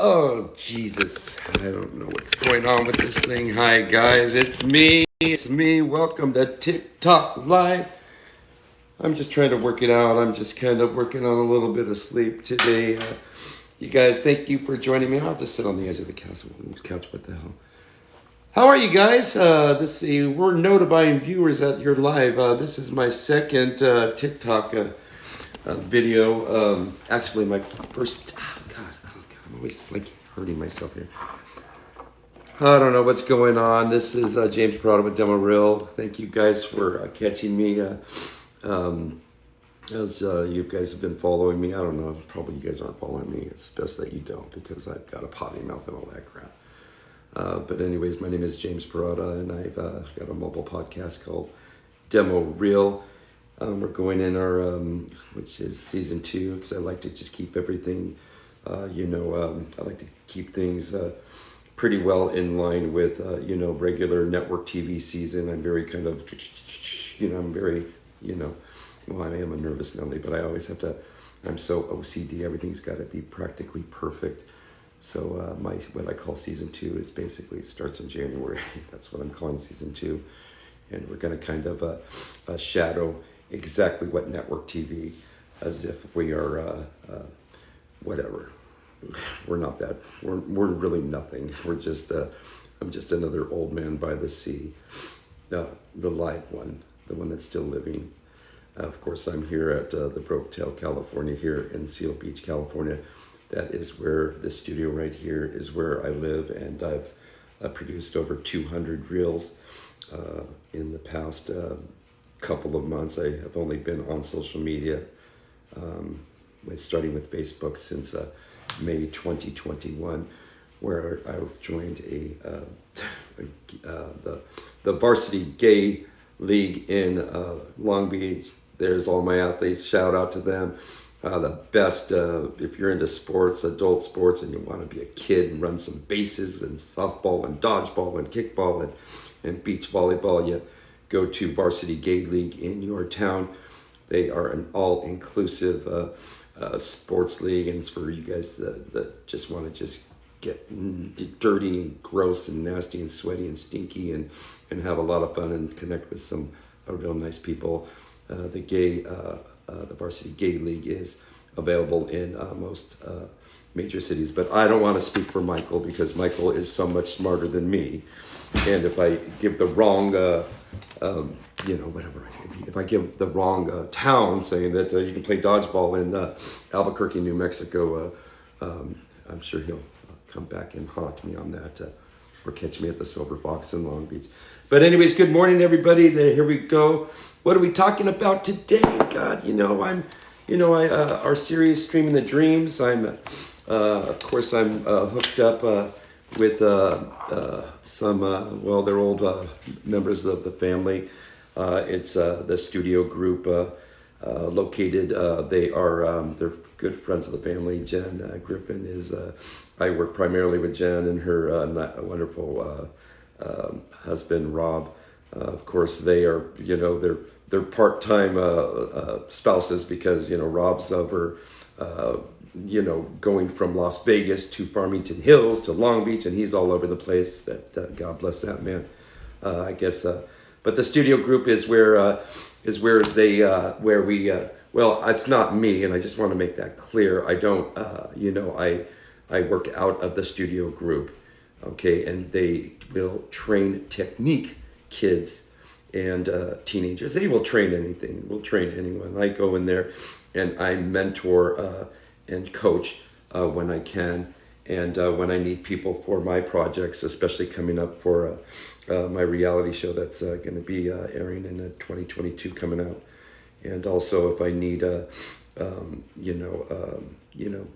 Oh, Jesus. I don't know what's going on with this thing. Hi, guys. It's me. It's me. Welcome to TikTok Live. I'm just trying to work it out. I'm just kind of working on a little bit of sleep today. You guys, thank you for joining me. I'll just sit on the edge of the couch. What the hell? How are you guys? We're notifying viewers that you're live. This is my second TikTok video. Actually, my first. Oh God, I'm always like hurting myself here. I don't know what's going on. This is James Parada with Demo Reel. Thank you guys for catching me. As you guys have been following me, I don't know. Probably you guys aren't following me. It's best that you don't because I've got a potty mouth and all that crap. But anyways, my name is James Parada, and I've got a mobile podcast called Demo Reel. We're going in our, which is season 2, because I like to just keep everything, I like to keep things pretty well in line with, regular network TV season. I'm very kind of, well, I am a nervous Nelly, but I always have to, I'm so OCD, everything's got to be practically perfect. So what I call season 2 is basically starts in January. That's what I'm calling season 2. And we're going to kind of shadow exactly what network TV, as if we are whatever. We're not that. We're really nothing. We're just I'm just another old man by the sea, the live one, the one that's still living. Of course, I'm here at the Broketail, California, here in Seal Beach, California. That is where the studio right here is where I live, and I've produced over 200 reels in the past couple of months. I have only been on social media, starting with Facebook since May 2021, where I joined the Varsity Gay League in Long Beach. There's all my athletes. Shout out to them. The best, if you're into sports, adult sports, and you want to be a kid and run some bases and softball and dodgeball and kickball and beach volleyball, you go to Varsity Gay League in your town. They are an all-inclusive sports league, and it's for you guys that just want to just get dirty and gross and nasty and sweaty and stinky and have a lot of fun and connect with some real nice people. The Varsity Gay League is available in most major cities, but I don't want to speak for Michael because Michael is so much smarter than me. And if I give the wrong, if I give the wrong town saying that you can play dodgeball in Albuquerque, New Mexico, I'm sure he'll come back and haunt me on that or catch me at the Silver Fox in Long Beach. But anyways, good morning, everybody. Here we go. What are we talking about today? God, our series Streaming the Dreams. I'm hooked up with some, they're old members of the family. It's the studio group located. They're good friends of the family. Jen Griffin is. I work primarily with Jen and her wonderful husband Rob. Of course, they are. They're part-time spouses because Rob's over. Going from Las Vegas to Farmington Hills to Long Beach, and he's all over the place. That God bless that man. I guess. But the studio group is where we. Well, it's not me, and I just want to make that clear. I don't. I work out of the studio group, okay, and they will train technique kids and teenagers. They will train anything. Will train anyone. I go in there, and I mentor and coach when I can, and when I need people for my projects, especially coming up for my reality show that's going to be airing in 2022 coming out, and also if I need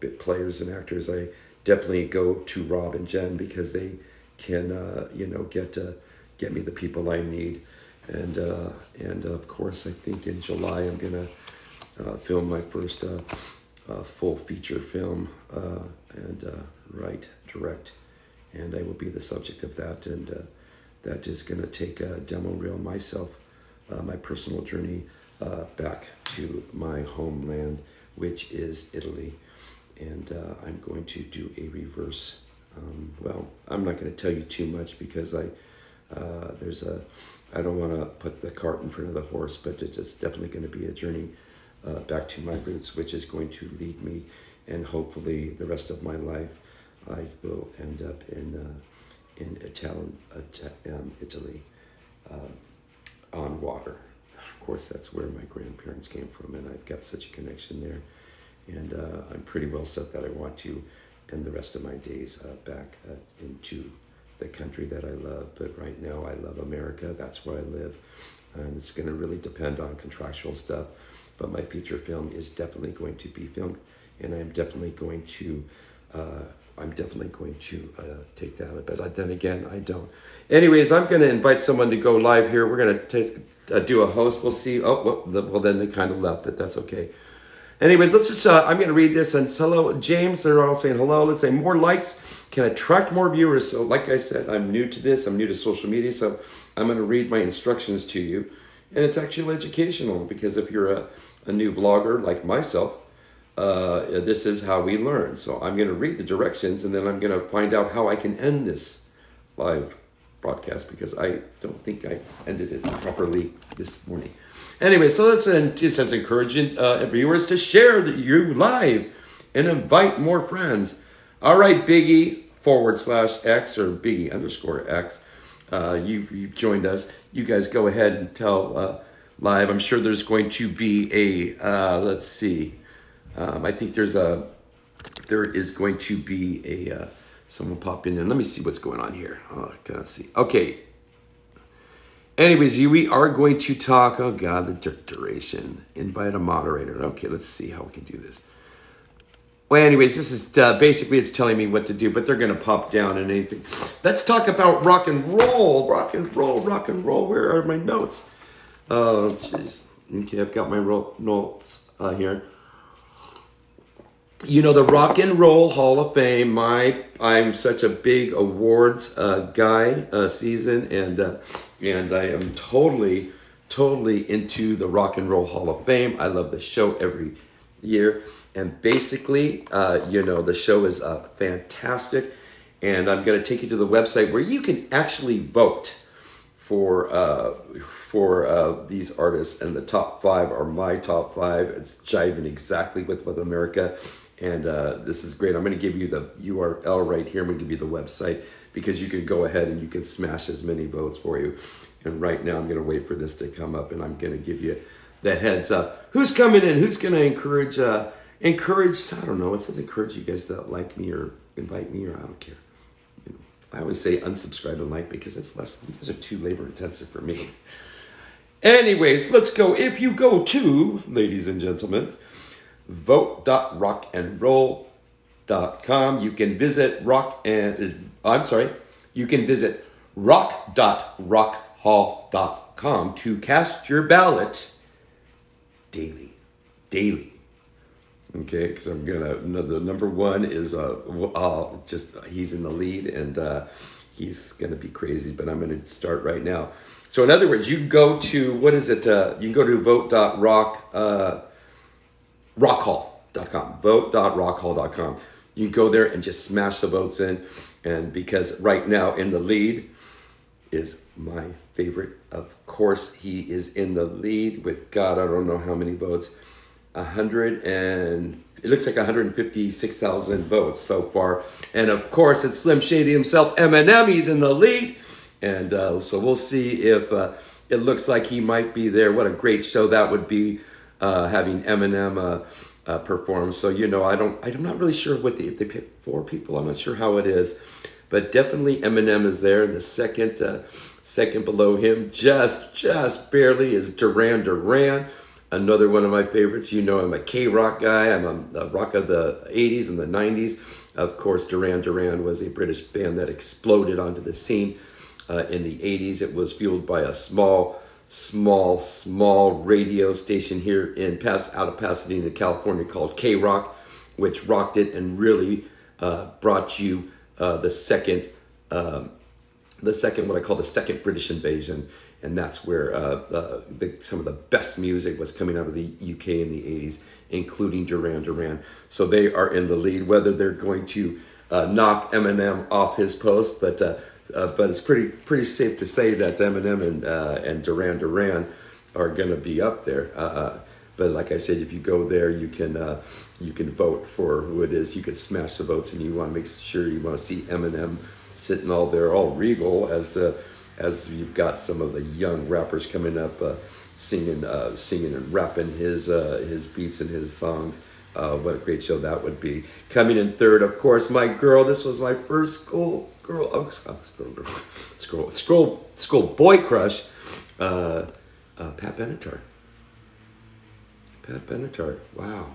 bit players and actors, I definitely go to Rob and Jen because they can get me the people I need, and of course I think in July I'm gonna film my first full feature film and write, direct, and I will be the subject of that, and that is going to take a demo reel myself, my personal journey back to my homeland, which is Italy. and I'm going to do a reverse. Well, I'm not going to tell you too much because I don't want to put the cart in front of the horse, but it's definitely going to be a journey back to my roots, which is going to lead me, and hopefully the rest of my life, I will end up in Italy, on water. Of course, that's where my grandparents came from, and I've got such a connection there. And I'm pretty well set that I want to end the rest of my days back into the country that I love. But right now, I love America. That's where I live. And it's going to really depend on contractual stuff. But my feature film is definitely going to be filmed, and I'm definitely going to take that. But then again, I don't. Anyways, I'm going to invite someone to go live here. We're going to do a host. We'll see. Oh, well, then they kind of left, but that's okay. Anyways, let's just, I'm going to read this. And hello, James. They're all saying hello. Let's say more likes can attract more viewers. So like I said, I'm new to this. I'm new to social media. So I'm going to read my instructions to you. And it's actually educational, because if you're a new vlogger like myself, this is how we learn. So I'm going to read the directions, and then I'm going to find out how I can end this live broadcast, because I don't think I ended it properly this morning. Anyway, so let's just as encouraging viewers to share you live and invite more friends. All right, Biggie/X or Biggie_X. You've joined us. You guys go ahead and tell live. I'm sure there's going to be a, let's see. I think there is going to be a, someone popping in. Let me see what's going on here. Oh, let's see. Okay. Anyways, we are going to talk, oh God, the duration. Invite a moderator. Okay, let's see how we can do this. Well, anyways, this is basically it's telling me what to do, but they're going to pop down and anything. Let's talk about rock and roll. Rock and roll, rock and roll. Where are my notes? Oh, jeez. Okay, I've got my notes here. You know, the Rock and Roll Hall of Fame, I'm such a big awards guy season, and I am totally into the Rock and Roll Hall of Fame. I love the show every year. And basically, the show is fantastic. And I'm going to take you to the website where you can actually vote for these artists. And the top 5 are my top 5. It's jiving exactly with America. And this is great. I'm going to give you the URL right here. I'm going to give you the website, because you can go ahead and you can smash as many votes for you. And right now I'm going to wait for this to come up, and I'm going to give you the heads up. Who's coming in? Who's going to encourage, I don't know, it says encourage you guys to like me or invite me, or I don't care. You know, I always say unsubscribe and like, because it's less, these are too labor intensive for me. Anyways, let's go. If you go to, ladies and gentlemen, vote.rockandroll.com. You can visit rock.rockhall.com to cast your ballot daily. Okay, because I'm gonna, the number 1 is he's in the lead, and he's gonna be crazy, but I'm gonna start right now. So in other words, you can go to, you can go to vote.rockhall.com. You can go there and just smash the votes in. And because right now in the lead is my favorite, of course, he is in the lead with, God, I don't know how many votes, it looks like 156,000 votes so far. And of course, it's Slim Shady himself, Eminem, he's in the lead. And so we'll see if it looks like he might be there. What a great show that would be, having Eminem perform. So, I'm not really sure if they pick 4 people. I'm not sure how it is, but definitely Eminem is there. The second below him, just barely, is Duran Duran. Another one of my favorites. I'm a K-Rock guy. I'm a rock of the 80s and the 90s. Of course, Duran Duran was a British band that exploded onto the scene in the 80s. It was fueled by a small radio station here out of Pasadena, California, called K-Rock, which rocked it and really brought you the second what I call the second British invasion. and that's where some of the best music was coming out of the UK in the 80s, including Duran Duran. So they are in the lead. Whether they're going to knock Eminem off his post, but it's pretty safe to say that Eminem and Duran Duran are going to be up there. But like I said, if you go there, you can vote for who it is. You can smash the votes, and you want to make sure you want to see Eminem sitting all there, all regal, as you've got some of the young rappers coming up, singing and rapping his beats and his songs. What a great show that would be. Coming in third, of course, my girl. This was my first school boy crush. Pat Benatar. Pat Benatar. Wow.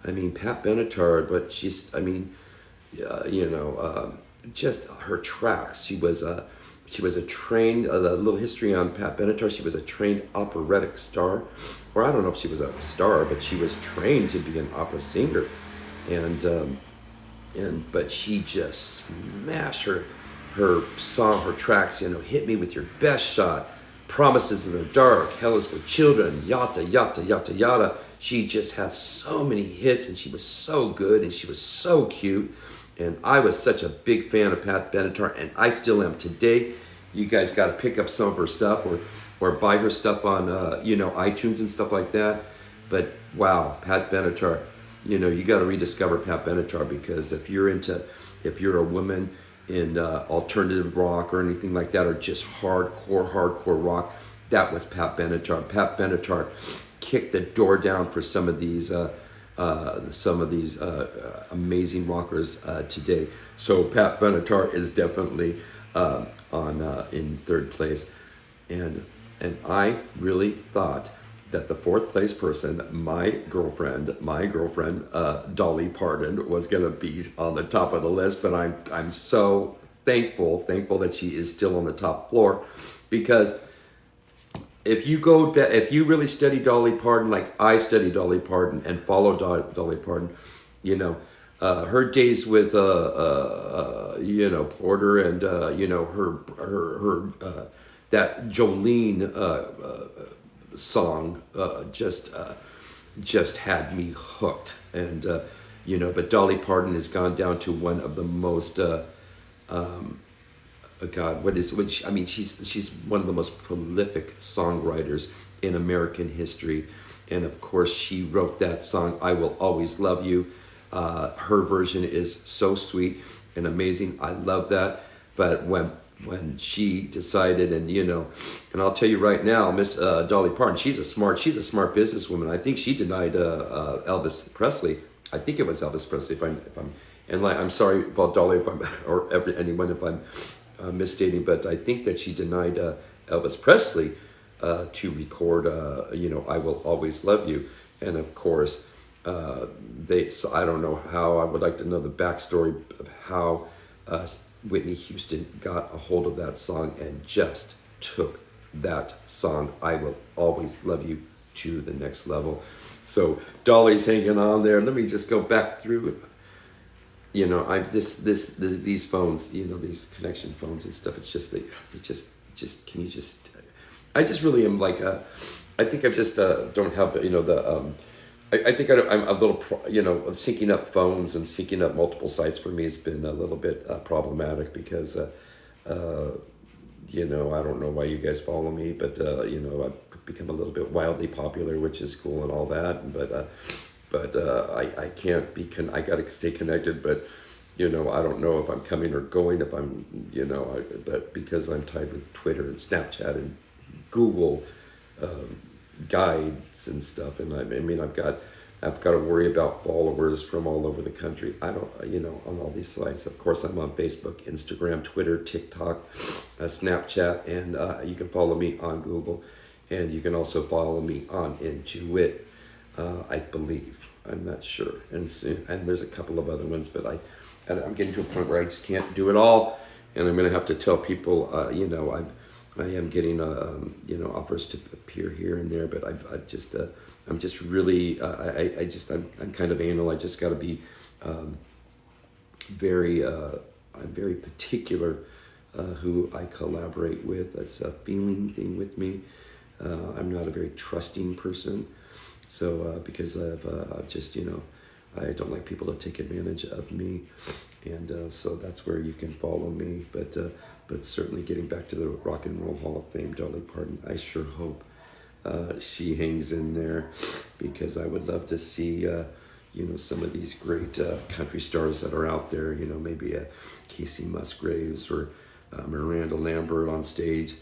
I mean, Pat Benatar, but she's, I mean, just her tracks. She was a trained, a little history on Pat Benatar. She was a trained operatic star, or I don't know if she was a star, but she was trained to be an opera singer. But she just smashed her song, her tracks, Hit Me With Your Best Shot, Promises in the Dark, Hell is for Children, Yada, Yada, Yada, Yada. She just had so many hits, and she was so good, and she was so cute. And I was such a big fan of Pat Benatar, and I still am today. You guys got to pick up some of her stuff or buy her stuff on, iTunes and stuff like that. But wow, Pat Benatar, you got to rediscover Pat Benatar, because if you're a woman in alternative rock or anything like that, or just hardcore rock, that was Pat Benatar. Pat Benatar kicked the door down for some of these amazing rockers today. So Pat Benatar is definitely in third place, and I really thought that the fourth place person, my girlfriend, Dolly Parton, was going to be on the top of the list. But I'm so thankful that she is still on the top floor, because if you really study Dolly Parton like I study Dolly Parton and follow Dolly Parton, her days with Porter and her that Jolene song just had me hooked. And but Dolly Parton has gone down to one of the most she's one of the most prolific songwriters in American history. And of course, she wrote that song, I Will Always Love You. Her version is so sweet and amazing. I love that. But when she decided, and I'll tell you right now, Miss Dolly Parton, she's a smart businesswoman. I think she denied Elvis Presley. I think it was Elvis Presley. I'm sorry about Dolly if I'm misstating, but I think that she denied Elvis Presley to record, I Will Always Love You. And of course, I don't know how. I would like to know the backstory of how Whitney Houston got a hold of that song and just took that song, I Will Always Love You, to the next level. So Dolly's hanging on there. Let me just go back through. These phones, these connection phones and stuff. It's just I just really am like, I think I just don't have, I think I'm a little, syncing up phones and syncing up multiple sites for me has been a little bit problematic, because, I don't know why you guys follow me, but, I've become a little bit wildly popular, which is cool and all that. But I can't I got to stay connected, but, I don't know if I'm coming or going, if I'm, but because I'm tied with Twitter and Snapchat and Google guides and stuff. And I've got to worry about followers from all over the country. I don't, on all these sites. Of course, I'm on Facebook, Instagram, Twitter, TikTok, Snapchat, and you can follow me on Google. And you can also follow me on Intuit, I believe. I'm not sure. And there's a couple of other ones, but I'm getting to a point where I just can't do it all. And I'm going to have to tell people, I am getting, offers to appear here and there, but I'm just really, I'm kind of anal. I just got to be I'm very particular who I collaborate with. That's a feeling thing with me. I'm not a very trusting person, so because I've just, I don't like people to take advantage of me, and so that's where you can follow me. But certainly getting back to the Rock and Roll Hall of Fame, Dolly Parton, I sure hope she hangs in there, because I would love to see some of these great country stars that are out there. Maybe a Casey Musgraves or Miranda Lambert on stage.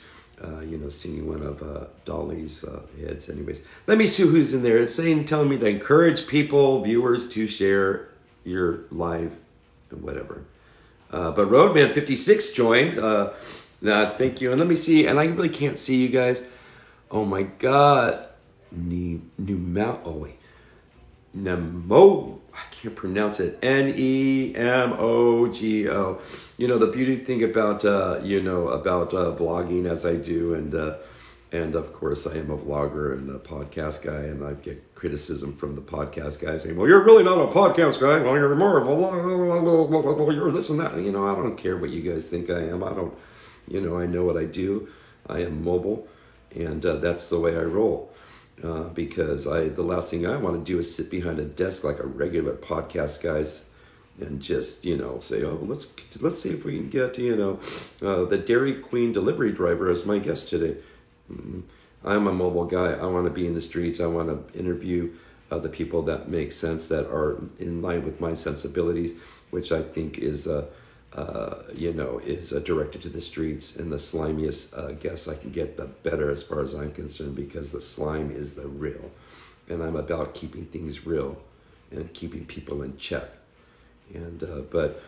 Singing one of Dolly's hits. Anyways, let me see who's in there. It's telling me to encourage people, viewers, to share your live and whatever. But Roadman 56 joined. Thank you. And let me see. And I really can't see you guys. Oh my God. Nemo. I can't pronounce it. Nemogo. The beauty thing about vlogging, as I do, and of course I am a vlogger and a podcast guy, and I get criticism from the podcast guys saying, "Well, you're really not a podcast guy. Well, you're more of a vlogger. You're this and that." I don't care what you guys think I am. I don't. I know what I do. I am mobile, and that's the way I roll. Because the last thing I want to do is sit behind a desk like a regular podcast guys and just, say, "Oh, well, let's see if we can get, the Dairy Queen delivery driver as my guest today." I'm a mobile guy. I want to be in the streets. I want to interview the people that make sense, that are in line with my sensibilities, which I think is directed to the streets. And the slimiest guess I can get, the better, as far as I'm concerned, because the slime is the real. And I'm about keeping things real and keeping people in check. And but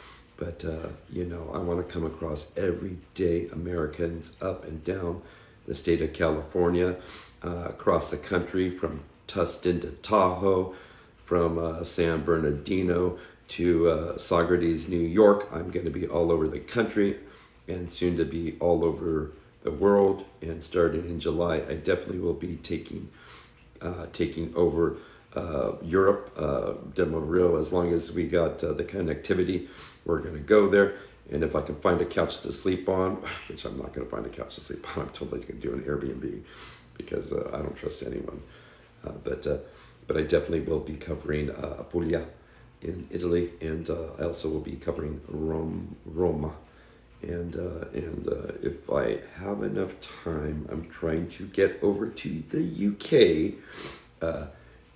I want to come across everyday Americans up and down the state of California, across the country, from Tustin to Tahoe, from San Bernardino to Saugerties, New York. I'm going to be all over the country, and soon to be all over the world. And starting in July, I definitely will be taking over Europe, demo reel. As long as we got the connectivity, we're going to go there. And if I can find a couch to sleep on, which I'm not going to find a couch to sleep on, I'm totally going to do an Airbnb, because I don't trust anyone. But I definitely will be covering Apulia in Italy, and I also will be covering Roma. And if I have enough time, I'm trying to get over to the UK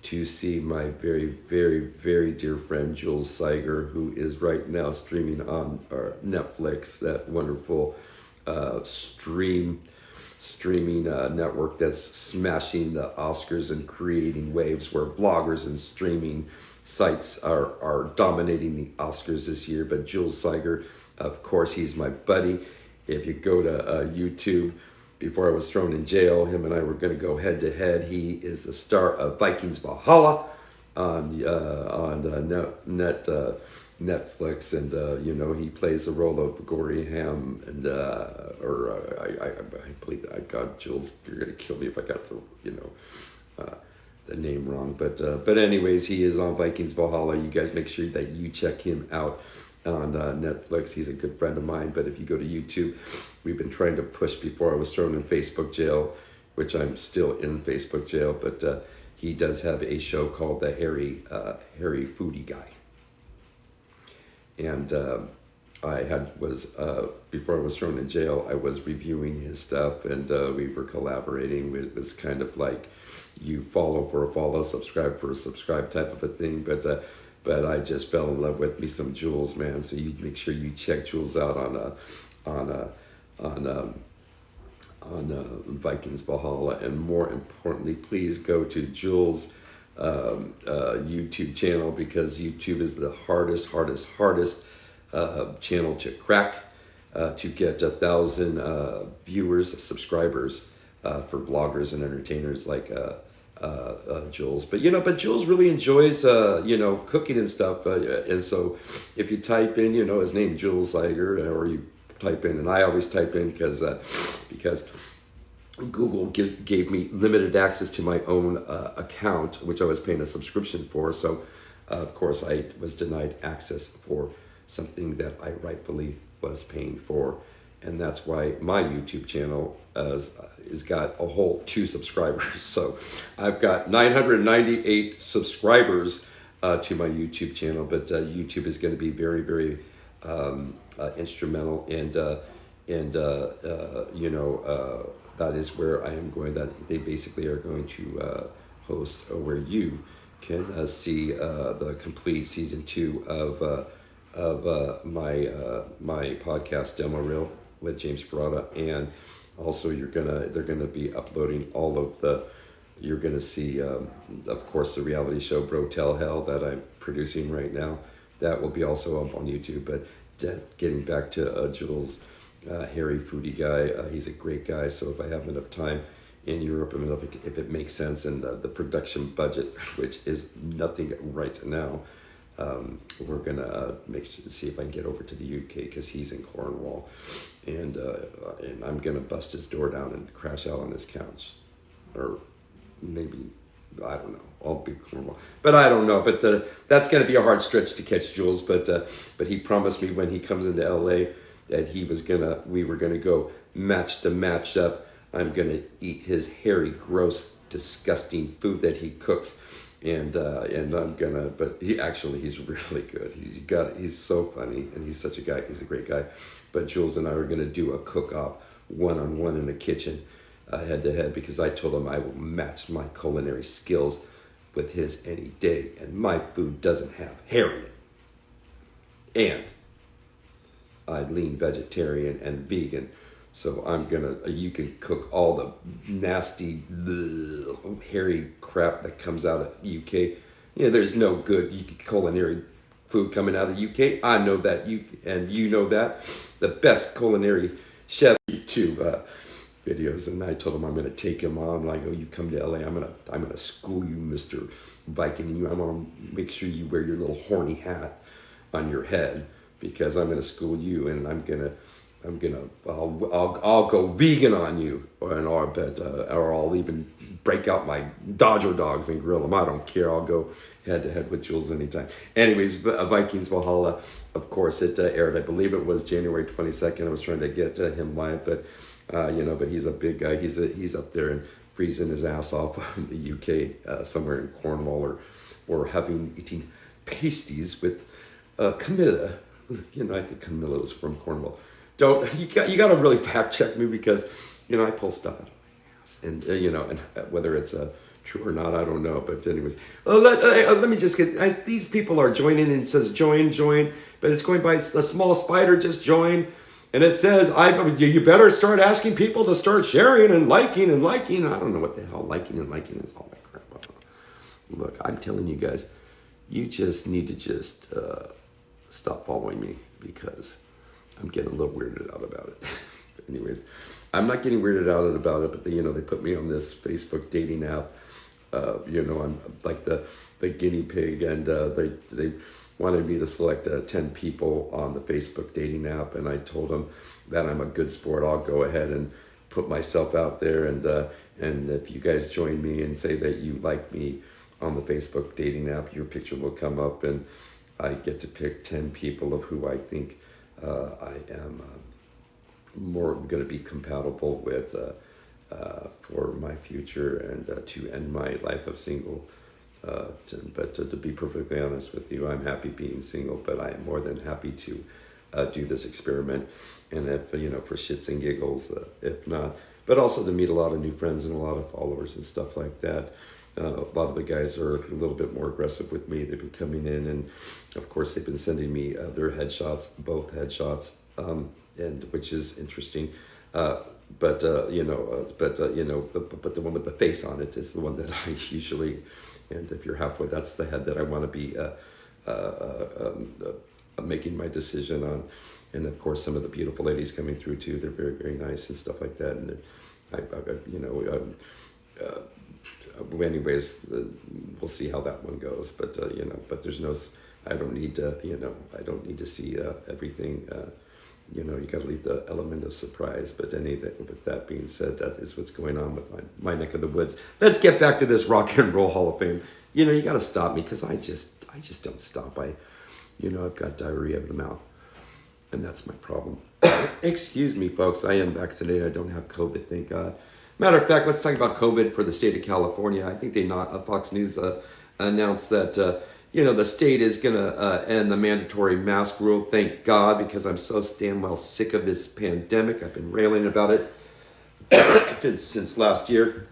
to see my very, very, very dear friend Jules Siger, who is right now streaming on Netflix, that wonderful streaming network that's smashing the Oscars and creating waves, where vloggers and streaming sites are dominating the Oscars this year. But Jules Siger, of course, he's my buddy. If you go to YouTube, before I was thrown in jail, him and I were going to go head to head. He is the star of Vikings Valhalla on Netflix, and he plays the role of Gory Ham, and I believe, God, Jules, you're going to kill me if I got the name wrong, but anyways, he is on Vikings Valhalla. You guys make sure that you check him out on Netflix. He's a good friend of mine. But if you go to YouTube, we've been trying to push, before I was thrown in Facebook jail, which I'm still in Facebook jail, but he does have a show called the Harry Foodie Guy. And before I was thrown in jail, I was reviewing his stuff, and we were collaborating. It was kind of like you follow for a follow, subscribe for a subscribe type of a thing. But I just fell in love with me some Jules, man. So you make sure you check Jules out on Vikings Valhalla, and more importantly, please go to Jules' YouTube channel, because YouTube is the hardest channel to crack, to get 1,000 viewers, subscribers, for vloggers and entertainers like Jules. But Jules really enjoys cooking and stuff, and so if you type in his name, Jules Siger, or you type in, and I always type in because Google gave me limited access to my own account, which I was paying a subscription for. So of course I was denied access for something that I rightfully was paying for. and that's why my YouTube channel has got a whole 2 subscribers. So I've got 998 subscribers to my YouTube channel, but YouTube is going to be very, very instrumental, and that is where I am going. That they basically are going to host, where you can see the complete season 2 of my podcast demo reel with James Barata, and also they're gonna be uploading all of the. You're gonna see, of course, the reality show Bro Tell Hell that I'm producing right now. That will be also up on YouTube. But getting back to Jules, hairy foodie guy, he's a great guy. So if I have enough time in Europe, I mean, if it makes sense, and the production budget, which is nothing right now, we're gonna see if I can get over to the UK, because he's in Cornwall, and I'm gonna bust his door down and crash out on his couch, or maybe, I don't know. I'll be Cornwall, but I don't know. But that's gonna be a hard stretch to catch Jules. But he promised me when he comes into LA that we were gonna go match to match up. I'm gonna eat his hairy, gross, disgusting food that he cooks. And I'm gonna, but he's really good. He's so funny, and he's such a guy. He's a great guy. But Jules and I are gonna do a cook-off, one-on-one in the kitchen, head-to-head, because I told him I will match my culinary skills with his any day, and my food doesn't have hair in it. And I lean vegetarian and vegan. So you can cook all the nasty, hairy crap that comes out of UK. There's no good culinary food coming out of UK. I know that, you know that. The best culinary chef YouTube videos, and I told him I'm going to take him on. Like, you come to LA, I'm going to school you, Mr. Viking, and I'm going to make sure you wear your little horny hat on your head, because I'm going to school you, and I'll go vegan on you, or I'll even break out my Dodger dogs and grill them. I don't care. I'll go head to head with Jules anytime. Anyways, Vikings Valhalla, of course, it aired. I believe it was January 22nd. I was trying to get him live, but but he's a big guy. He's up there and freezing his ass off in the UK, somewhere in Cornwall, or eating pasties with Camilla. I think Camilla was from Cornwall. You got to really fact check me, because I pull stuff out of my ass, and and whether it's true or not, I don't know. But anyways, let me just get these people are joining, and it says join, but it's going by a small spider. Just join, and it says you better start asking people to start sharing and liking. I don't know what the hell liking is, all that crap. Look, I'm telling you guys, you just need to stop following me, because I'm getting a little weirded out about it. Anyways, I'm not getting weirded out about it, but they put me on this Facebook dating app. I'm like the guinea pig, and they wanted me to select 10 people on the Facebook dating app, and I told them that I'm a good sport. I'll go ahead and put myself out there, and if you guys join me and say that you like me on the Facebook dating app, your picture will come up, and I get to pick 10 people of who I think I am more going to be compatible with for my future, and to end my life of single. But to be perfectly honest with you, I'm happy being single, but I am more than happy to do this experiment. And if, for shits and giggles, if not, but also to meet a lot of new friends and a lot of followers and stuff like that. A lot of the guys are a little bit more aggressive with me. They've been coming in, and of course they've been sending me their headshots, both headshots, and which is interesting. But the one with the face on it is the one that I usually, and if you're halfway, that's the head that I want to be making my decision on. And of course, some of the beautiful ladies coming through too. They're very, very nice and stuff like that. And anyways, we'll see how that one goes. But but there's no, I don't need to, I don't need to see everything. You got to leave the element of surprise. But with that being said, that is what's going on with my neck of the woods. Let's get back to this Rock and Roll Hall of Fame. You got to stop me, because I just don't stop. I've got diarrhea of the mouth. And that's my problem. Excuse me, folks. I am vaccinated. I don't have COVID, thank God. Matter of fact, let's talk about COVID for the state of California. I think they not Fox News announced that the state is going to end the mandatory mask rule. Thank God, because I'm so damn well sick of this pandemic. I've been railing about it since last year.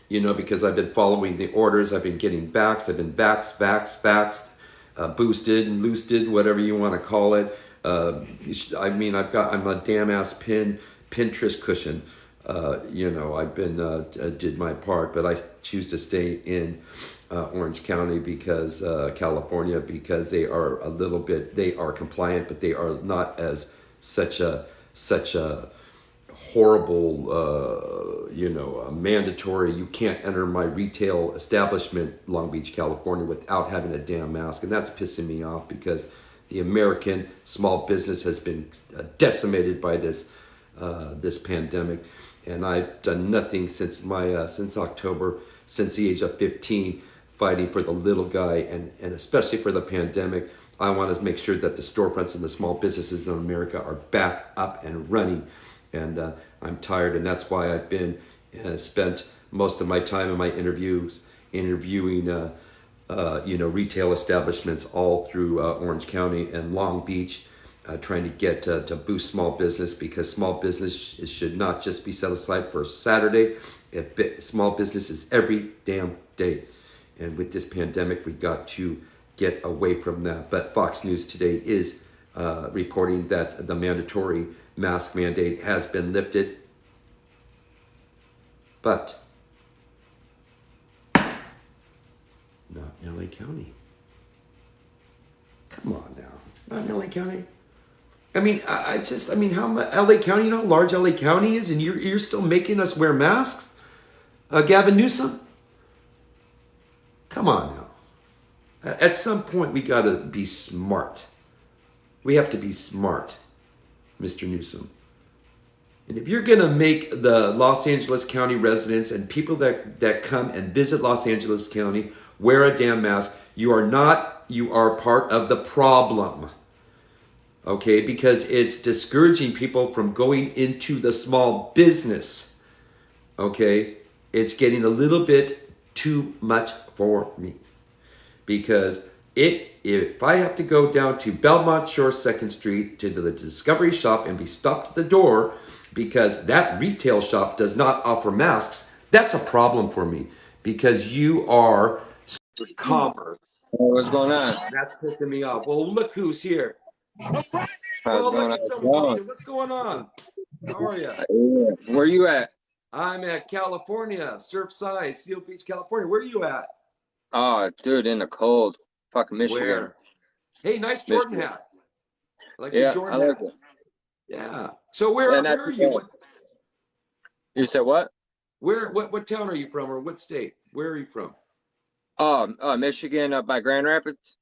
Because I've been following the orders. I've been getting vaxxed. I've been vaxxed, boosted and loosted, whatever you want to call it. I'm a damn ass Pinterest cushion. I've been did my part, but I choose to stay in Orange County because California, because they are compliant, but they are not as such a horrible, mandatory. You can't enter my retail establishment, Long Beach, California, without having a damn mask, and that's pissing me off because the American small business has been decimated by this pandemic, and I've done nothing since October, since the age of 15, fighting for the little guy, and especially for the pandemic. I want to make sure that the storefronts and the small businesses in America are back up and running. And I'm tired, and that's why I've been spent most of my time in my interviewing retail establishments all through Orange County and Long Beach, trying to get to boost small business, because small business should not just be set aside for Saturday. Small business is every damn day, and with this pandemic, we got to get away from that. But Fox News today is reporting that the mandatory mask mandate has been lifted, but not in LA County. Come on now, not in LA County. How LA County, how large LA County is, and you're still making us wear masks? Gavin Newsom? Come on now. At some point, we got to be smart. We have to be smart, Mr. Newsom. And if you're going to make the Los Angeles County residents and people that come and visit Los Angeles County wear a damn mask, you are part of the problem. Okay? Because it's discouraging people from going into the small business. Okay? It's getting a little bit too much for me. Because if I have to go down to Belmont Shore 2nd Street to the Discovery Shop and be stopped at the door because that retail shop does not offer masks, that's a problem for me, because you are commerce. What's going on? That's pissing me off. Well, look who's here. What's going on? How are you? Where you at? I'm at California, Surfside, Seal Beach, California. Where are you at? Oh, dude, in the cold. Fucking Michigan. Where? Hey, nice Jordan hat. Yeah, I like it. Yeah. So where are you? You said what? What town are you from, or what state? Where are you from? Michigan, up by Grand Rapids.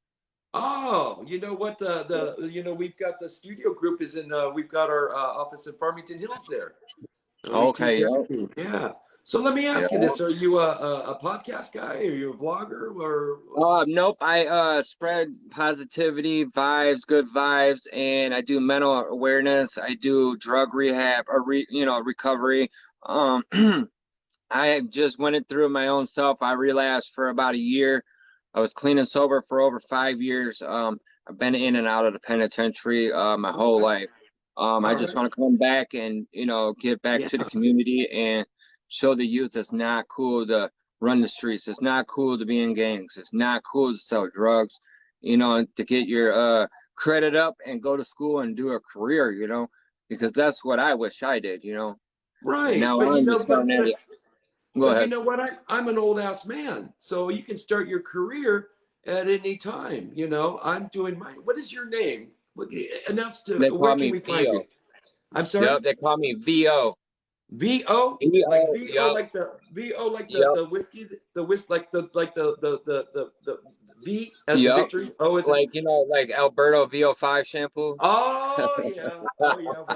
Oh, you know what? We've got the studio group is in. We've got our office in Farmington Hills there. Okay. Yeah. So let me ask you this: are you a podcast guy? Are you a vlogger? Or nope. I spread positivity, vibes, good vibes, and I do mental awareness. I do drug rehab or recovery. I just went it through my own self. I relapsed for about a year. I was clean and sober for over 5 years. I've been in and out of the penitentiary my whole life. I just want to come back and give back to the community and show the youth it's not cool to run the streets. It's not cool to be in gangs. It's not cool to sell drugs. And to get your credit up and go to school and do a career. Because that's what I wish I did. Right. And now I'm just starting at it. Go ahead. You know what? I'm an old ass man, so you can start your career at any time. I'm doing mine. What is your name? Announce to where can we find you? I'm sorry. Yep, they call me VO. VO? Like VO, like the VO, like the whiskey, like the V as the victory. Oh, is like like Alberto VO5 shampoo. Oh yeah. Well,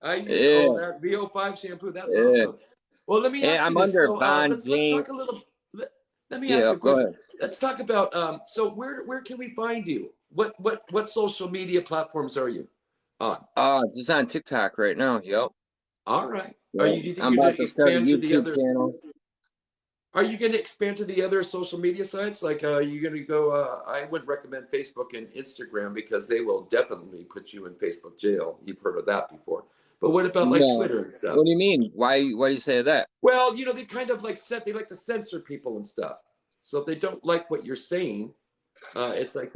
I use that VO5 shampoo. That's awesome. Well, let me ask you I'm this. under So, let's talk a little. Let me ask you a question. Let's talk about. So where can we find you? What social media platforms are you? On. Just on TikTok right now. Yep. All right. Yep. Do you think I'm you're about going to to start a expand to the YouTube other? channel. Are you going to expand to the other social media sites? Like, you going to go? I would recommend Facebook and Instagram because they will definitely put you in Facebook jail. You've heard of that before. But what about like No. Twitter and stuff? What do you mean? Why do you say that? Well, they kind of like they like to censor people and stuff. So if they don't like what you're saying, it's like,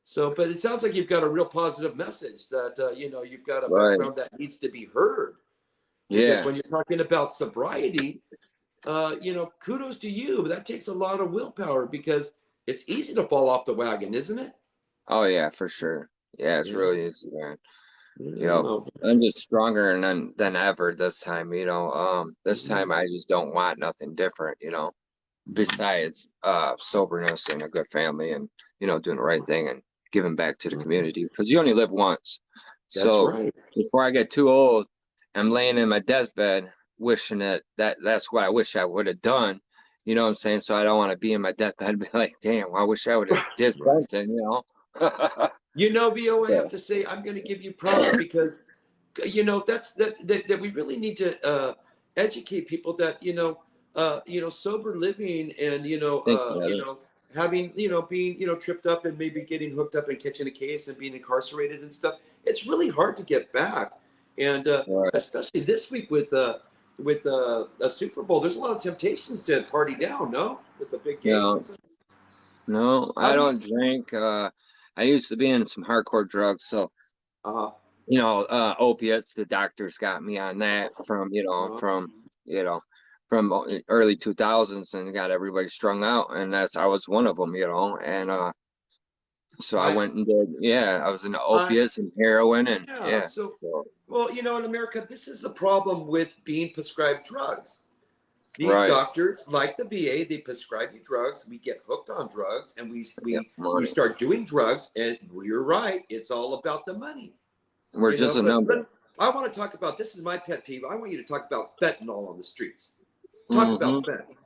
So, but it sounds like you've got a real positive message that, you've got a Right. background that needs to be heard. Because Yeah. when you're talking about sobriety, kudos to you. But that takes a lot of willpower because it's easy to fall off the wagon, isn't it? Oh yeah, for sure. Yeah, it's Yeah. really easy, man. Yep. Yeah. I'm just stronger than ever this time, this time Mhm. I just don't want nothing different, besides soberness and a good family and, doing the right thing and giving back to the community because you only live once. That's So right. before I get too old, I'm laying in my deathbed wishing that's what I wish I would have done. You know what I'm saying? So I don't want to be in my deathbed and be like, damn, I wish I would have did Right. something. VO, I have So, to say, I'm going to give you props because that's that we really need to educate people that sober living and thank you, brother. having being tripped up and maybe getting hooked up and catching a case and being incarcerated and stuff. It's really hard to get back, and Right. especially this week with a Super Bowl. There's a lot of temptations to party down, no, with the big cake No, and stuff. no, How I do you? don't drink. I used to be in some hardcore drugs, so Uh, opiates. The doctors got me on that uh, you know, from early 2000s and got everybody strung out, and I was one of them, and so I I went and did, yeah, I was into I opiates and heroin, and yeah. yeah, So so, well, in America, this is the problem with being prescribed drugs. These right, doctors, like the VA, they prescribe you drugs. We get hooked on drugs, and yeah, we money. start doing drugs. And you're right; it's all about the money, We're just a number. But I want to talk about this is my pet peeve. I want you to talk about fentanyl on the streets. Talk Hmm. about fentanyl.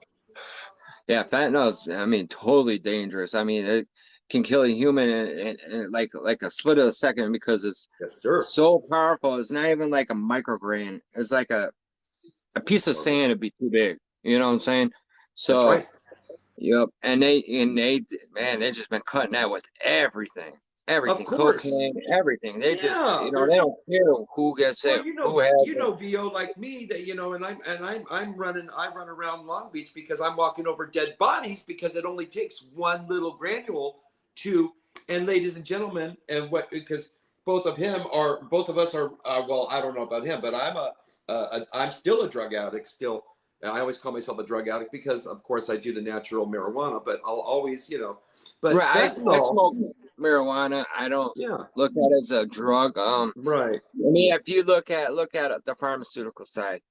Yeah, fentanyl is, I mean, totally dangerous. I mean, it can kill a human in like a split of a second because it's Yes, sir. so powerful. It's not even like a microgram. It's like a piece of Okay. sand would be too big. You know what I'm saying? That's So, right. yep. And they man, they just been cutting that with everything. Of Everything, course. cocaine, everything. They just, Yeah. they don't care who gets Well, it, who has it. VO like me that I'm running. I run around Long Beach because I'm walking over dead bodies because it only takes one little granule to. And ladies and gentlemen, and what because both of us are well, I don't know about him, but I'm still a drug addict. Still, I always call myself a drug addict because, of course, I do the natural marijuana, but I'll always, but Right. I fentanyl, smoke marijuana. I don't yeah, look at it as a drug. right, I mean, if you look at the pharmaceutical side,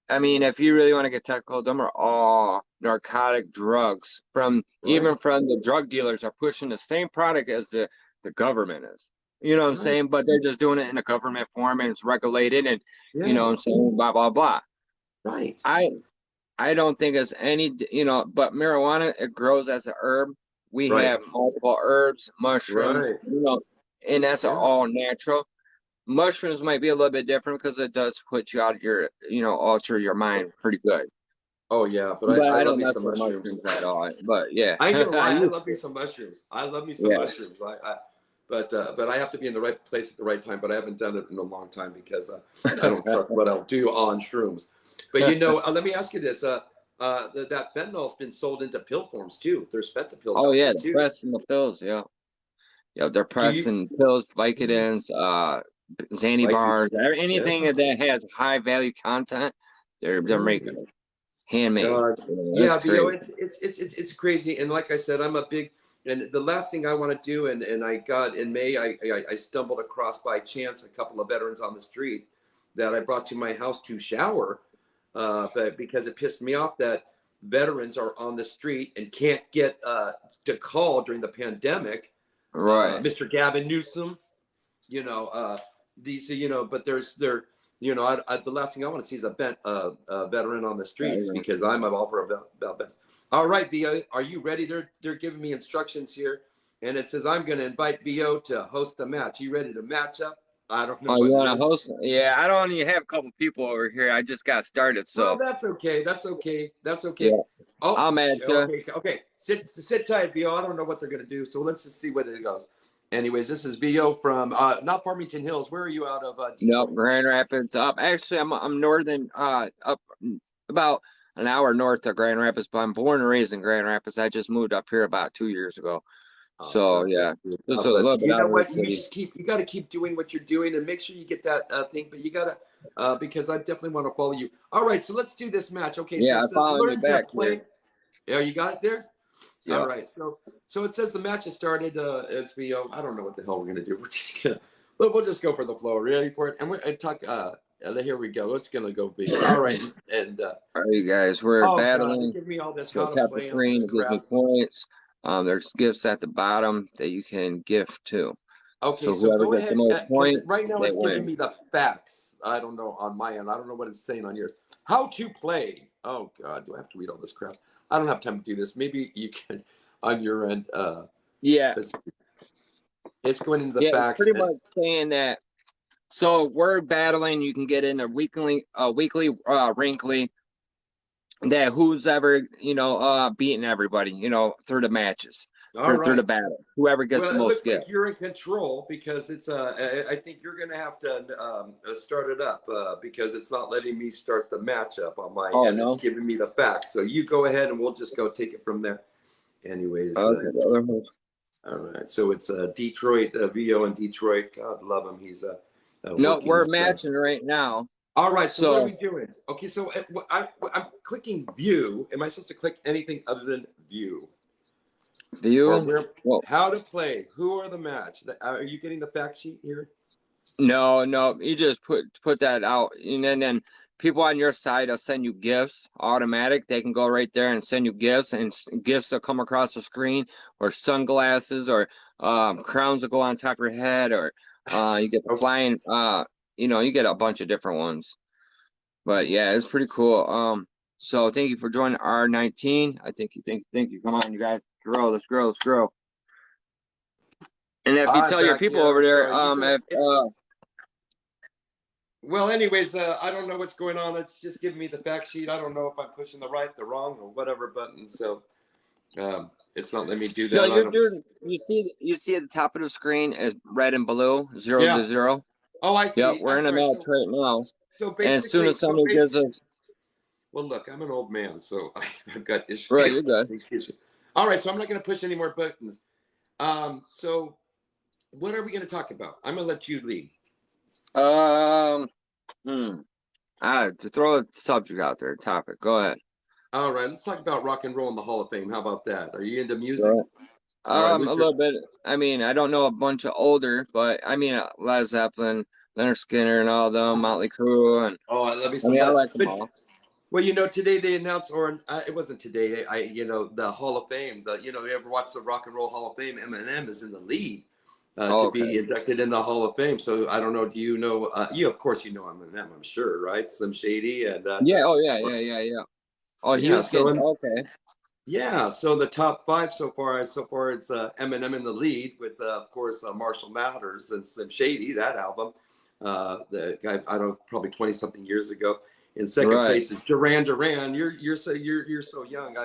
I mean, if you really want to get technical, them are all narcotic drugs. right, Even from the drug dealers are pushing the same product as the government is. You know what I'm right, saying? But they're just doing it in a government form and it's regulated and you know yeah, what I'm saying, blah blah blah. right. I I don't think it's but marijuana, it grows as a herb. We Right. have multiple herbs, mushrooms, Right. and that's Yeah. all natural. Mushrooms might be a little bit different because it does put you out of alter your mind pretty good. Oh yeah, but But I I love don't me mess some with mushrooms. mushrooms at all. But yeah, I ain't gonna I lie, I used love me to. some mushrooms. I love me some Yeah. mushrooms. But I have to be in the right place at the right time. But I haven't done it in a long time because I don't trust what I'll do on shrooms. But let me ask you this: that fentanyl's been sold into pill forms too. There's fentanyl pills Oh out there yeah, the too. press and the pills. Yeah, yeah, they're Do you pressing pills, yeah, Vicodins, Xanny like bars, yeah? anything that has high value content. They're making Right. it handmade. God, That's yeah, Bo, crazy. it's crazy, and like I said, I'm a big, and the last thing I want to do, and I got in May, I stumbled across by chance a couple of veterans on the street that I brought to my house to shower, but because it pissed me off that veterans are on the street and can't get to call during the pandemic, Right. Mr. Gavin Newsom, you know, these, but they're, the last thing I want to see is a veteran on the streets because I'm all for about vets. All right, BO, are you ready? They're giving me instructions here, and it says I'm going to invite BO to host a match. You ready to match up? I don't know Oh, you what it want to is. host? Yeah, I don't even have a couple people over here. I just got started, Well, so that's okay. That's okay. That's okay. yeah, Oh, I'm at you. okay. Okay. Sit tight, Bo. I don't know what they're gonna do, so let's just see where it goes. Anyways, this is Bo from not Farmington Hills. Where are you out of Nope, Detroit? Grand Rapids up. Actually, I'm northern, up about an hour north of Grand Rapids, but I'm born and raised in Grand Rapids. I just moved up here about 2 years ago. Oh, So God bless yeah, you. just God a bless little you. bit You out know of the what? city. You got to keep doing what you're doing and make sure you get that thing. But you got to, because I definitely want to follow you. All right, so let's do this match. Okay, so Yeah, it I'm says following you learn to back here. play. Yeah, you got it there. All Yeah. right, so it says the match has started. It's Bo. I don't know what the hell we're gonna do. We're just gonna, we'll just go for the flow. Ready for it? And we're and talk. Here we go. It's gonna go Bo. All right, and All right, you guys, we're oh God, they battling. give me all this So how to tap the play and all this screen, it gives me crap. points. There's gifts at the bottom that you can gift to. Okay, So so whoever go gets the ahead, most because points, right now they it's giving win. me the facts. I don't know on my end. I don't know what it's saying on yours. How to play. Oh God, do I have to read all this crap? I don't have time to do this. Maybe you can on your end. Yeah, Let's, it's going into the yeah, it's facts pretty and much saying that. So word battling, you can get in a weekly, wrinkly that who's ever, beating everybody, through the matches, all through the right. battle. Whoever gets the Well, it most looks gifts. like you're in control because it's. I think you're going to have to start it up because it's not letting me start the matchup on my Oh end. It's no. giving me the facts. So you go ahead and we'll just go take it from there. Anyways, Okay, the other host. all right. So it's Detroit, Vo in Detroit. God love him. He's No, working we're with. matching right now. All right. So what are we So doing? Okay. So I'm clicking view. Am I supposed to click anything other than view? Or view. where? Well, How to play? Who are the match? Are you getting the fact sheet here? no, you just put that out, and then people on your side will send you gifts automatic. They can go right there and send you gifts, and gifts will come across the screen, or sunglasses, or crowns will go on top of your head, or you get the Okay. flying. You get a bunch of different ones. But yeah, it's pretty cool. So thank you for joining R19. I think you. Come on, you guys, grow. Let's grow. Let's grow. And if you I'm tell your back. people Yeah, over I'm there, sorry. You go. if It's well. Anyways, I don't know what's going on. It's just giving me the fact sheet. I don't know if I'm pushing the right, the wrong, or whatever button. So it's not letting me do no, that. I you're don't. doing. You see at the top of the screen is red and blue, 0 to Yeah. 0. Oh, I Yep, see. we're I'm in a sorry. match right now. So And as soon basically, as somebody gives us, well, look, I'm an old man, so I've got right, issues. you're good. Excuse me. All right, so I'm not going to push any more buttons. So what are we going to talk about? I'm going to let you lead. Um, hmm. To throw a subject out there, topic. Go ahead. All right, let's talk about rock and roll in the Hall of Fame. How about that? Are you into music? Go All right, A who's your? little bit. I mean, I don't know a bunch of older, but I mean, Led Zeppelin, Leonard Skinner, and all them, Motley Crue, and Oh, I love you I some mean, I lead. like them But all. well, today they announced, or it wasn't today. The Hall of Fame. You ever watch the Rock and Roll Hall of Fame? Eminem is in the lead Oh, to okay. be inducted in the Hall of Fame. So I don't know. Do you know? You of course you know Eminem. I'm sure, right? Slim Shady and Yeah. Oh, yeah. Oh, he yeah. was So getting okay. yeah. So the top five so far it's Eminem in the lead with of course Marshall Mathers and Slim Shady, that album. The guy I don't know, probably 20 something years ago. In second Right. place is Duran Duran. You're so young.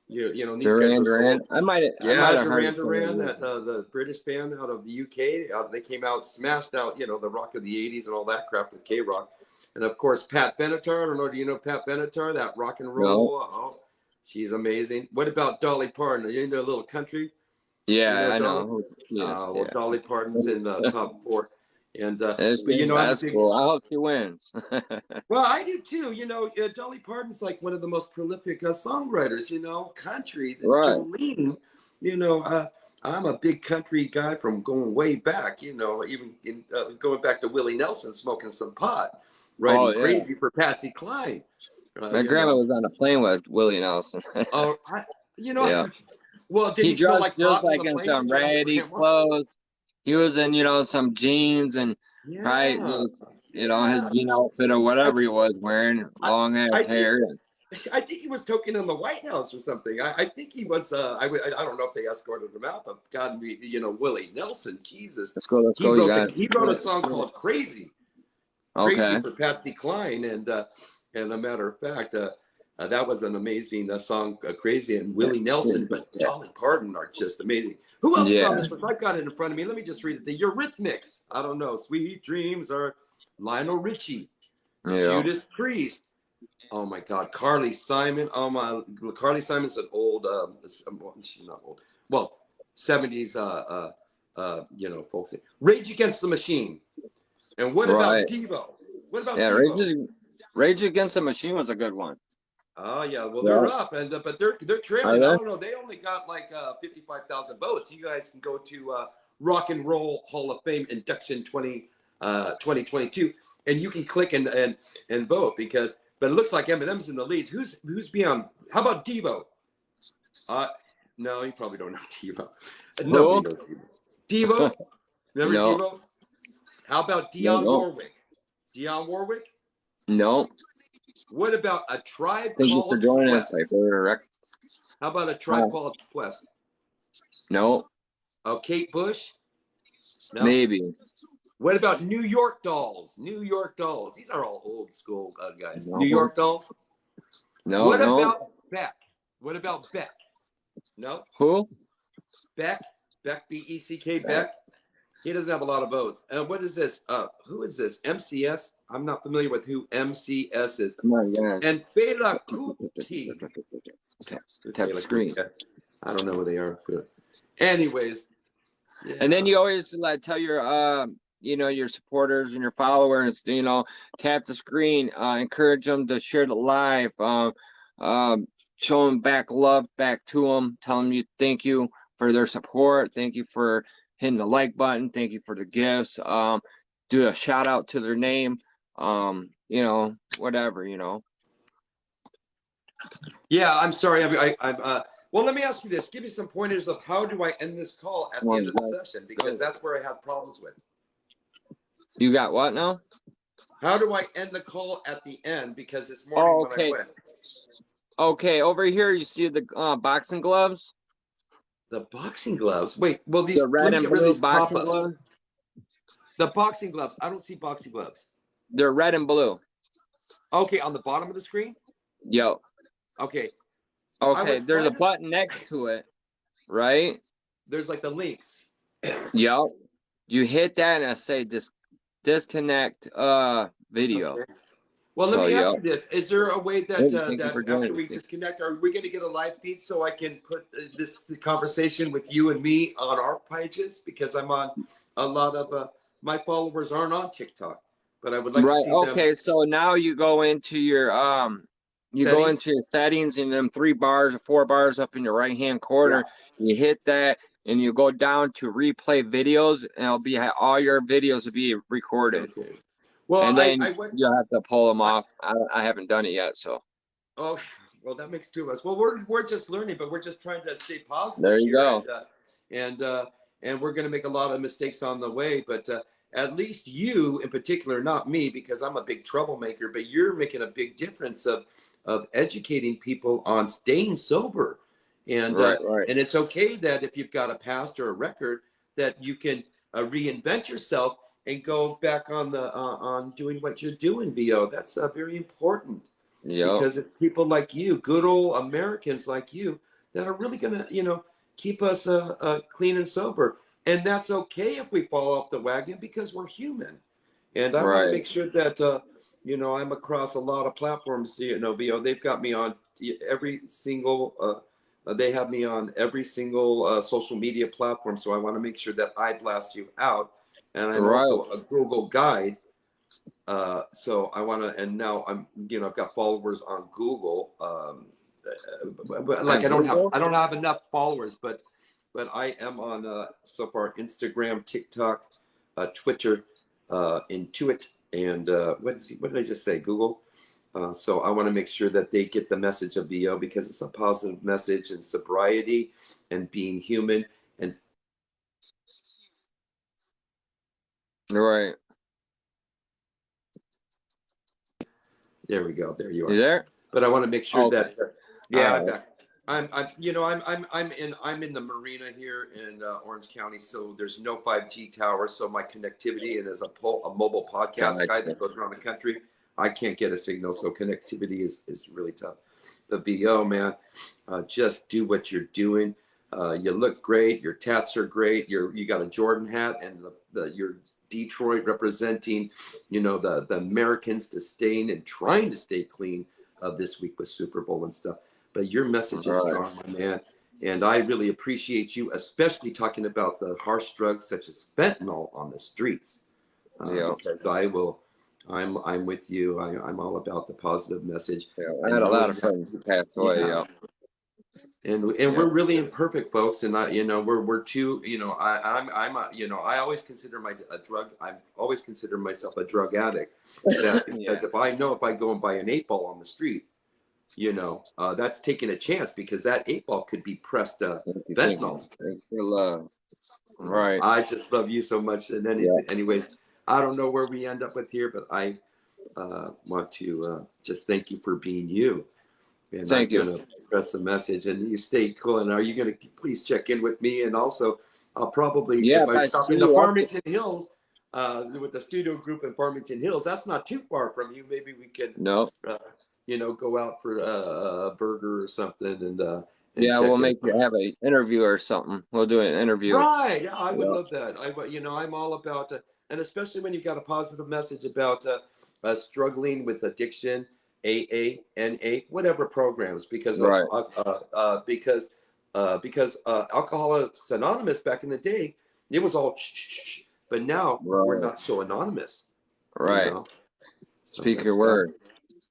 These guys Duran are Duran. so I might yeah, have heard of Duran some of Duran, these. that the British band out of the UK. They came out, smashed out, the rock of the '80s and all that crap with K Rock, and of course Pat Benatar. I don't know. Do you know Pat Benatar? That rock and No. roll. Oh, she's amazing. What about Dolly Parton? Are you into a little country? You Yeah, know I Dolly? know who she is. Well, Yeah. Dolly Parton's in the top four, and I'm a That's big. cool. I hope she wins. Well, I do too. Dolly Parton's like one of the most prolific songwriters. Country. Right. Jolene. You know, uh, I'm a big country guy from going way back. Even going back to Willie Nelson, smoking some pot, Oh writing yeah. "Crazy" for Patsy Cline. Uh, My you grandma know, was on a plane with Willie Nelson. oh, I, you know. Yeah. Well, did He he smell dressed like just pot on like the in plane? some Did you ask ratty Grandma? clothes. He was in, some jeans and probably Yeah, just, his yeah. jean outfit or I, whatever he was wearing, I, long ass I think hair. I think he was token in the White House or something. I think he was. I don't know if they escorted him out, but God, Willie Nelson, Jesus, Let's go. Let's he go, you wrote guys. he wrote a song called "Crazy," crazy Okay. for Patsy Cline, and a matter of fact, that was an amazing song, "Crazy," and Willie Nelson, but Dolly Parton are just amazing. Who else is on Yeah. this list? I've got it in front of me. Let me just read it. The Eurythmics. I don't know. Sweet Dreams are Lionel Richie, Yeah. Judas Priest. Oh my God, Carly Simon. Oh my, Carly Simon's an old. She's not old. Well, 70s. Folks. Rage Against the Machine. And what about Right. Devo? What about Yeah. Devo? Rage Against the Machine was a good one. Oh yeah, well Yeah. they're up, and but they're Are trailing. I they? don't know. They only got like 55,000 votes. You guys can go to Rock and Roll Hall of Fame induction 2022, and you can click and vote because. But it looks like Eminem's in the lead. Who's beyond? How about Devo? No, you probably don't know Devo. Nobody Who? knows Devo. Devo, remember No. Devo? How about No. Dionne Warwick? Dionne Warwick. No. What about A Tribe Thank you for Called joining us. Quest? How about A Tribe Called Quest? No. Oh, Kate Bush? No. Maybe. What about New York Dolls? New York Dolls. These are all old school guys. No. New York Dolls? No. What No. about Beck? What about Beck? No? Who? Beck? Beck, Beck? He doesn't have a lot of votes. And what is this? Who is this? MCS? I'm not familiar with who MCS is. Come on, guys. And Fela Kuti. Tap the screen. I don't know who they are. But anyways. Yeah. And then you always tell your your supporters and your followers, tap the screen, encourage them to share the live, show them back love back to them, tell them thank you for their support, thank you for hitting the like button, thank you for the gifts, do a shout out to their name, whatever. Yeah, I'm sorry. Well, let me ask you this. Give me some pointers of how do I end this call at the end of the session, because that's where I have problems with. You got what now? How do I end the call at the end? Because this morning when I went. Okay, over here you see the boxing gloves. The boxing gloves. Wait, well these. The red let me and get rid of blue these boxing pop-ups. gloves. The boxing gloves. I don't see boxing gloves. They're red and blue. Okay, on the bottom of the screen. Yo. Okay. Okay, there's a button next to it, right? There's like the links. Yo. You hit that and I say disconnect video. Okay. Well, let me ask you this: is there a way that after we disconnect, are we going to get a live feed so I can put this conversation with you and me on our pages? Because I'm on a lot of my followers aren't on TikTok, but I would like to see them. Okay, so now you go into your go into your settings and them 3 bars or 4 bars up in your right hand corner. Yeah. You hit that and you go down to replay videos, and it'll be all your videos will be recorded. Okay. Well, and then you'll have to pull them off. I haven't done it yet, so. Oh, well, that makes 2 of us. Well, we're just learning, but we're just trying to stay positive. There you go. And we're going to make a lot of mistakes on the way, but at least you in particular, not me, because I'm a big troublemaker, but you're making a big difference of educating people on staying sober. And and it's okay that if you've got a past or a record that you can reinvent yourself and go back on the on doing what you're doing, VO. That's very important. Yeah. Because it's people like you, good old Americans like you, that are really gonna, keep us clean and sober. And that's okay if we fall off the wagon because we're human. And I want to make sure that I'm across a lot of platforms. VO. They've got me on every single. They have me on every single social media platform. So I want to make sure that I blast you out. And I'm also a Google guide. So I want to, and now I've got followers on Google. But like I don't have enough followers, but I am on so far Instagram, TikTok, Twitter, Intuit, and what did I just say? Google. So I want to make sure that they get the message of VO because it's a positive message and sobriety and being human and. Right. There we go. There you are. You there? but I want to make sure Okay. that yeah, All I'm right. back. I'm in the marina here in Orange County, so there's no 5G tower. So my connectivity, and as a mobile podcast guy Gotcha. that goes around the country, I can't get a signal. So connectivity is really tough. The VO man, just do what you're doing. You look great. Your tats are great. You got a Jordan hat, and you're Detroit representing, the Americans to staying and trying to stay clean this week with Super Bowl and stuff. But your All message is right. strong, my man. And I really appreciate you, especially talking about the harsh drugs such as fentanyl on the streets, Yeah. because I'm with you. I'm all about the positive message Yeah. I and had a lot knowing of that, friends who passed away. yeah. Yeah. And Yeah. we're really imperfect, folks. And we're too. I always consider I'm always consider myself a drug addict. That Yeah. because if I go and buy an 8 ball on the street, that's taking a chance because that 8 ball could be pressed Thank you. Thank you. fentanyl. Thanks for love. Right. I just love you so much. And Yeah. anyways, I don't know where we end up with here, but I want to just thank you for being you. And I'm Thank you. going to press the message, and you stay cool. And are you going to please check in with me? And also, I'll probably, Yeah. if If I I stop see in the you up, Farmington Hills with the studio group in Farmington Hills, that's not too far from you. Maybe we can, no. uh, go out for a burger or something and Yeah, we'll check it make out. you have an interview or something. We'll do an interview. Right. Yeah, I would Yeah. love that. I'm all about, and especially when you've got a positive message about struggling with addiction, AA, NA, whatever programs, Right. because Alcoholics Anonymous back in the day, it was all shh, shh, shh, but now we're Right. not so anonymous, you Right. know. So Speak your that's God. word.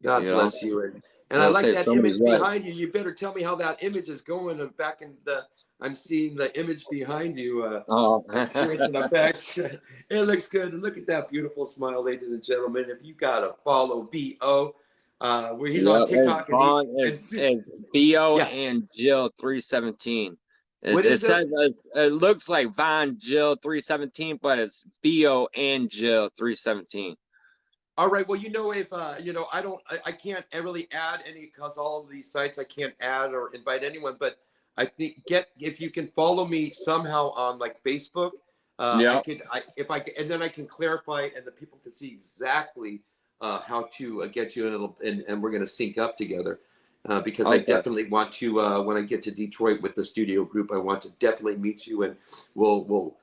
God You know, bless you. And I it'll like save that somebody's image life. behind you. You better tell me how that image is going. And back in I'm seeing the image behind you. Oh. I'm curious in the back. It looks good. And look at that beautiful smile, ladies and gentlemen. If you got to follow VO, where he's on Yep. It's TikTok Vaughn. and It's Bo yeah. and Jill 317. What It is it? says it looks like Von Jill 317, but it's Bo and Jill 317. All right. Well, if I can't really add any because all of these sites I can't add or invite anyone. But I think if you can follow me somehow on like Facebook, Yep. and then I can clarify and the people can see exactly how to get you and we're going to sync up together because I Okay. definitely want to when I get to Detroit with the studio group, I want to definitely meet you and we'll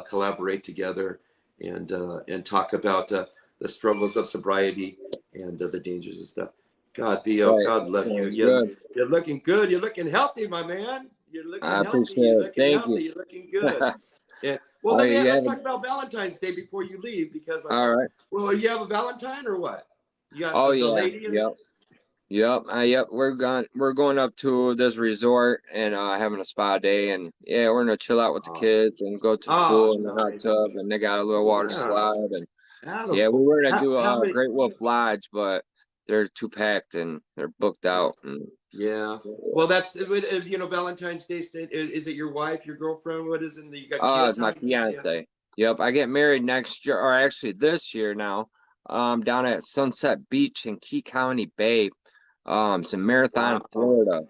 collaborate together and talk about. The struggles of sobriety and the dangers and stuff. God, VO, Right. God love you. Sounds good. You're looking good. You're looking healthy, my man. You're looking I healthy. appreciate You're it. looking Thank healthy. you. You're looking good. Yeah. Well, Oh, you let's have talk about Valentine's Day before you leave because all right. well, you have a Valentine or what? You got Oh the yeah. lady in Yep. Yep. Yep. We're going up to this resort and having a spa day, and yeah, we're gonna chill out with the Oh, kids and go to the oh, pool and the hot nice. tub, and they got a little water Yeah. slide, and yeah, Adam, we were gonna do how a many? Great Wolf Lodge, but they're too packed and they're booked out. And Yeah. Well, that's Valentine's Day. Is it your wife, your girlfriend? What is it? You got it's kids? How my many kids? Yeah. fiance. Yep, I get married next year, or actually this year now. Down at Sunset Beach in Key County Bay. It's in Marathon, Wow. Florida.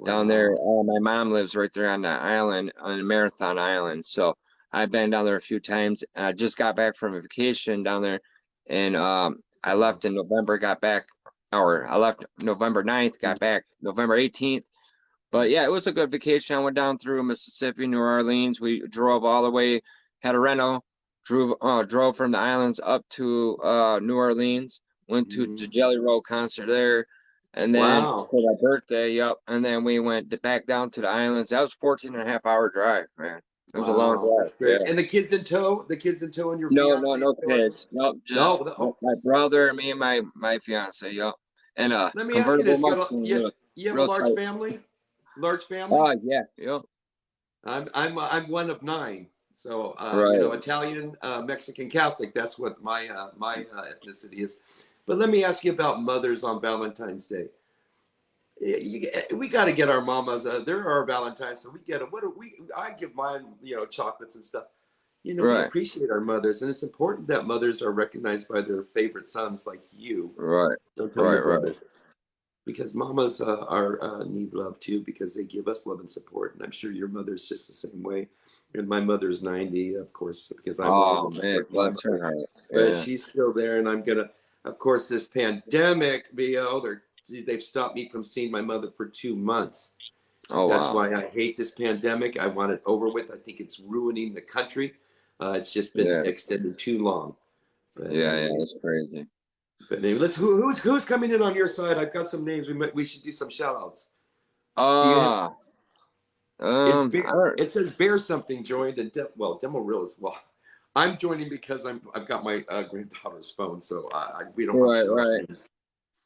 Down there, Wow. my mom lives right there on the island, on Marathon Island. So I've been down there a few times. And I just got back from a vacation down there, and I Wow. left in November, got back, or I left November 9th, got back November 18th. But yeah, it was a good vacation. I went down through Mississippi, New Orleans. We drove all the way, had a rental, drove from the islands up to New Orleans, went to Mhm. the Jelly Roll concert there, and then Wow. for my birthday, yep. And then we went back down to the islands. That was 14 and a half hour drive, man. It was a long Wow. drive. That's great. Yeah. And the kids in tow? The kids in tow and your No, no, fiance in no tow? kids. Nope, No. just Oh, my brother, me, and my fiance. Yep. And a let me ask you convertible this. Mustang, real, You have a real large tight. family? Large family? Oh yeah, yep. I'm one of nine. So Right. Italian, Mexican, Catholic. That's what my ethnicity is. But let me ask you about mothers on Valentine's Day. We got to get our mamas. They're our Valentines, so we get them. What do we? I give mine, chocolates and stuff. We Right. appreciate our mothers, and it's important that mothers are recognized by their favorite sons, like you. Right, Don't tell right, your right. brothers. because mamas are need love too because they give us love and support, and I'm sure your mother's just the same way. And my mother's 90, of course, because I wanted Oh to man, support my bless her mother, heart. but Yeah. she's still there, and I'm gonna. Of course, this pandemic, they've stopped me from seeing my mother for 2 months. Oh That's wow. why I hate this pandemic. I want it over with. I think it's ruining the country. It's just been Yeah. extended too long. But Yeah. Yeah. anyways, That's crazy. let's who's coming in on your side? I've got some names. We should do some shout outs. Do you have Uh, is I Bear, don't. it says Bear something joined and Demo Real as well. I'm joining because I've got my granddaughter's phone, so we don't want to Right. shout out Right. names.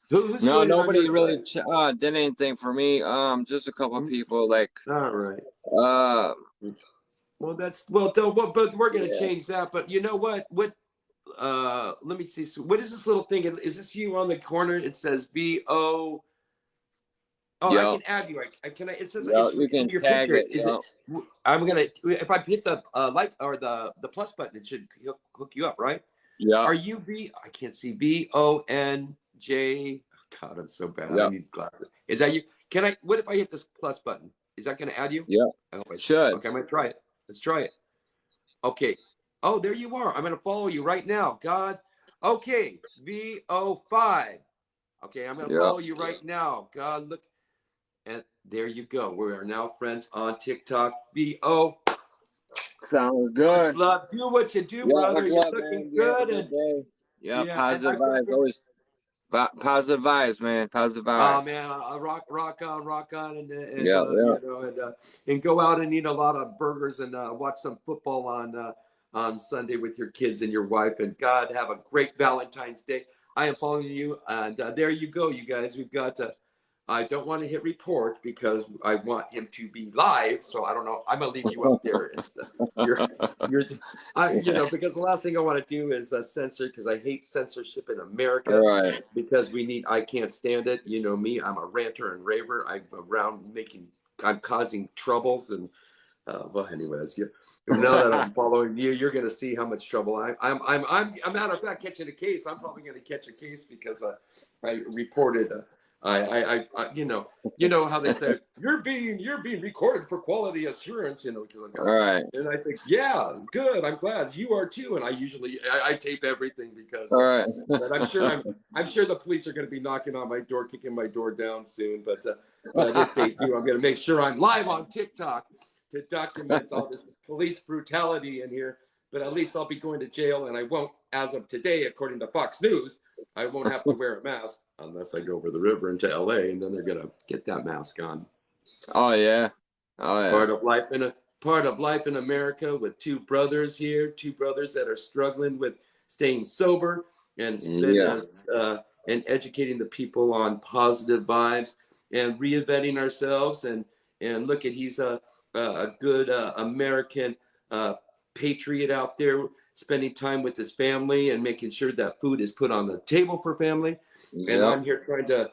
Who's No, joining on your nobody really side? did anything for me. Just a couple of Hmm? people like All right. uh Well, but we're gonna yeah. change that. But you know what? Let me see. So what is this little thing? Is this you on the corner? It says VO. Oh, I Yep. can add you. It says Yep. it's You can your tag picture. it. Is it? Yep. I'm gonna if I hit the like or the plus button, it should hook you up, right? Yep. Are you V? I can't see VONJ. God, I'm so bad. I Yep. need glasses. Is that you? Can I? What if I hit this plus button? Is that gonna add you? Yep. I hope Should. okay, I'm gonna try it. Let's try it. Okay. Oh, there you are. I'm gonna follow you right now. God. Okay. VO5. Okay, I'm gonna Yep. follow you right now. God, look. And there you go. We are now friends on TikTok. VO. Sounds Much good. love. Do what you do, Yeah, much brother. You're love, looking man. You have a good. good And day. Yeah, yeah, and positive I've got vibes. Always positive vibes, man. Positive oh vibes. man, rock on, Yeah, yeah. and go out and eat a lot of burgers and watch some football on Sunday with your kids and your wife. And God, have a great Valentine's Day. I am following you, and there you go, you guys. We've got. I don't want to hit report because I want him to be live. So I don't know. I'm gonna leave you up there. You're you're because the last thing I want to do is censor because I hate censorship in All America right. because I can't stand it. You know me, I'm a ranter and raver. I'm causing troubles. And well, anyways, now that I'm following you, you're going to see how much trouble I'm matter of fact catching a case. I'm probably going to catch a case because I reported you know how they say you're being recorded for quality assurance, because I All got, right. and I say, yeah, good, I'm glad you are too. And I usually I tape everything because All right. but I'm sure the police are going to be knocking on my door, kicking my door down soon. But if they do, I'm going to make sure I'm live on TikTok to document all this police brutality in here. But at least I'll be going to jail, and I won't, as of today, according to Fox News, I won't have to wear a mask unless I go over the river into LA, and then they're going to get that mask on. Oh yeah. Oh yeah. Part of life in a part of life in America with two brothers here, two brothers that are struggling with staying sober and Yeah. and educating the people on positive vibes and reinventing ourselves. And look at he's a good American patriot out there spending time with his family and making sure that food is put on the table for family. And Yep. I'm here trying to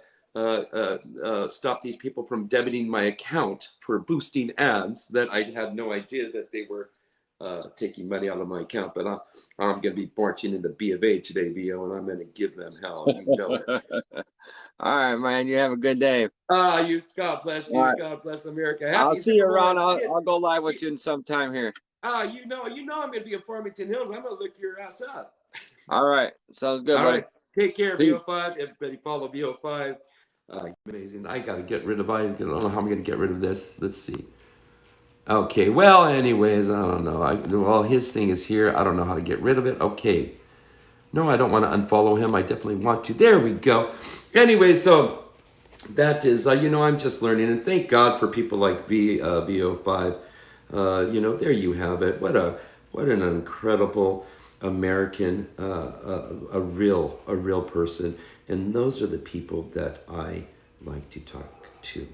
stop these people from debiting my account for boosting ads that I had no idea that they were taking money out of my account. But I'm going to be marching into B of A today, VO, and I'm going to give them hell. You know it. All right, man. You have a good day. God bless All you. right. God bless America. I'll Happy see you Super Bowl around. and I'll go live with you in some time here. I'm going to be in Farmington Hills. I'm going to look your ass up. All right. Sounds good, All buddy. right. Take care, Peace. VO5. Everybody follow VO5. Amazing. I got to get rid of. I don't know how I'm going to get rid of this. Let's see. Okay, well, anyways, I don't know. Well, his thing is here. I don't know how to get rid of it. Okay. No, I don't want to unfollow him. I definitely want to. There we go. Anyway, so that is, I'm just learning. And thank God for people like VO5. There you have it. What an incredible American, a real person. And those are the people that I like to talk to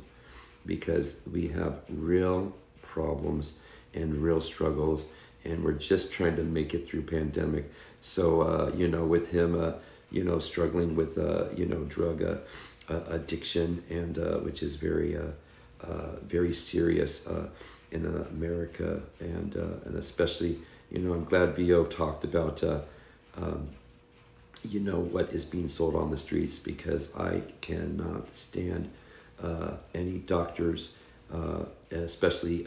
because we have real problems and real struggles, and we're just trying to make it through pandemic. So with him struggling with drug addiction, and which is very serious in America, and especially I'm glad VO talked about what is being sold on the streets, because I cannot stand any doctors, especially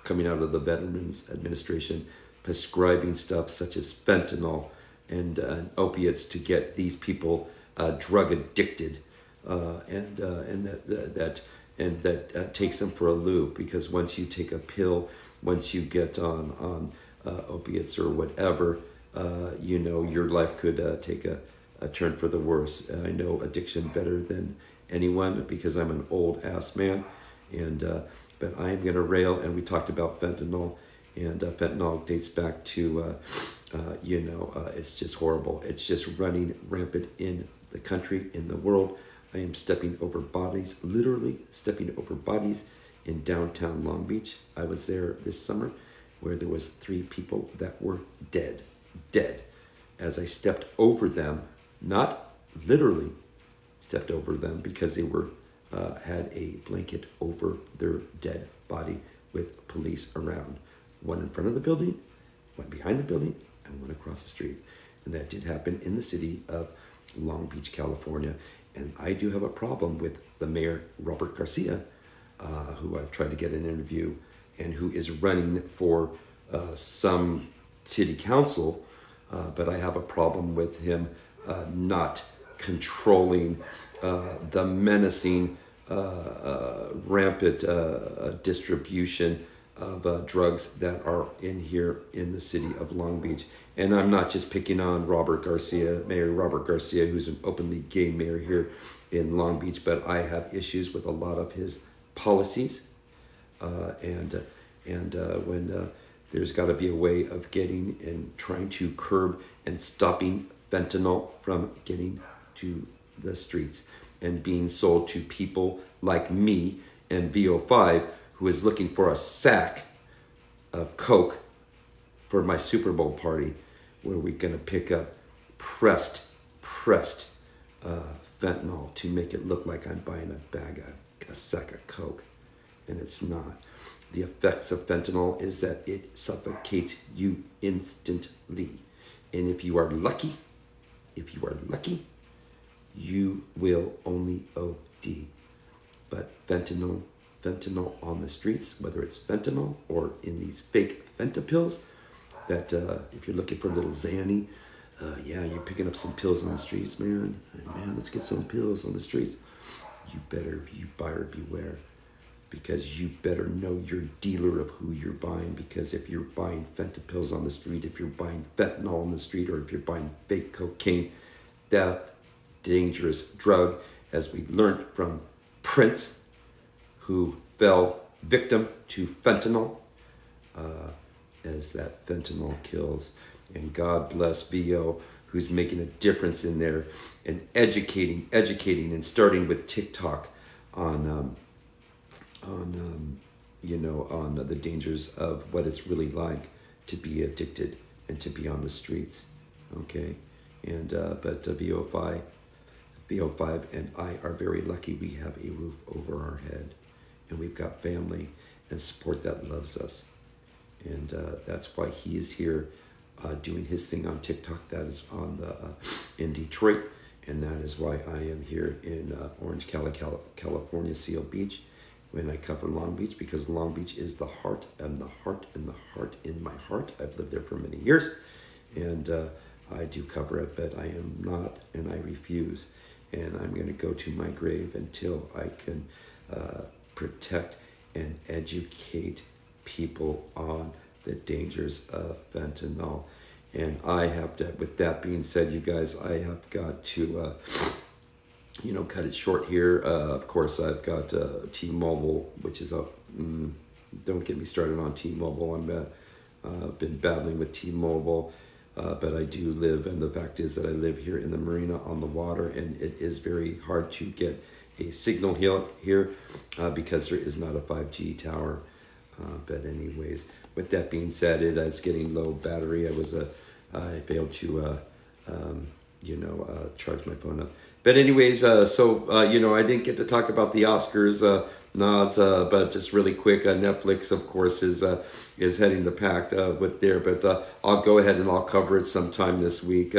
coming out of the Veterans Administration, prescribing stuff such as fentanyl and opiates to get these people drug addicted, and that takes them for a loop. Because once you take a pill, once you get on opiates or whatever, your life could take a turn for the worse. I know addiction better than anyone because I'm an old ass man, and but I am going to rail. And we talked about fentanyl, and fentanyl dates back to it's just horrible. It's just running rampant in the country, in the world. I am stepping over bodies, literally stepping over bodies in downtown Long Beach. I was there this summer, where there was 3 people that were dead. As I stepped over them, not literally stepped over them, because they were had a blanket over their dead body with police around. One in front of the building, one behind the building, and one across the street. And that did happen in the city of Long Beach, California. And I do have a problem with the mayor, Robert Garcia, who I've tried to get an interview, and who is running for some city council, but I have a problem with him not controlling the menacing, rampant distribution of drugs that are in here in the city of Long Beach. And I'm not just picking on Mayor Robert Garcia, who's an openly gay mayor here in Long Beach, but I have issues with a lot of his policies, and when there's got to be a way of getting and trying to curb and stopping fentanyl from getting to the streets and being sold to people like me and VO5, who is looking for a sack of Coke for my Super Bowl party, where we're going to pick up pressed fentanyl to make it look like I'm buying a sack of Coke, and it's not. The effects of fentanyl is that it suffocates you instantly. And if you are lucky, you will only OD. But fentanyl on the streets, whether it's fentanyl or in these fake Fenta pills, that if you're looking for a little Xanny, you're picking up some pills on the streets, man. Hey, man, let's get some pills on the streets. You buyer beware. Because you better know your dealer of who you're buying. Because if you're buying Fenta pills on the street, if you're buying fentanyl on the street, or if you're buying fake cocaine, that dangerous drug, as we learned from Prince, who fell victim to fentanyl, as that fentanyl kills. And God bless VO, who's making a difference in there and educating, and starting with TikTok on the dangers of what it's really like to be addicted and to be on the streets. Okay, and but VO5 and I are very lucky. We have a roof over our head, and we've got family and support that loves us, and that's why he is here doing his thing on TikTok. That is on in Detroit, and that is why I am here in Orange County, California, Seal Beach, when I cover Long Beach, because Long Beach is the heart and the heart and the heart in my heart. I've lived there for many years, and I do cover it, but I am not, and I refuse. And I'm going to go to my grave until I can protect and educate people on the dangers of fentanyl. And I have to, with that being said, you guys, I have got to cut it short here. Of course, I've got T-Mobile, which is don't get me started on T-Mobile. I've been battling with T-Mobile, but I do live, and the fact is that I live here in the marina on the water, and it is very hard to get a signal here because there is not a 5G tower. But anyways, with that being said, it is getting low battery. I failed to charge my phone up. But anyways, I didn't get to talk about the Oscars nods, but just really quick, Netflix, of course, is heading the pack with there. But I'll go ahead and I'll cover it sometime this week.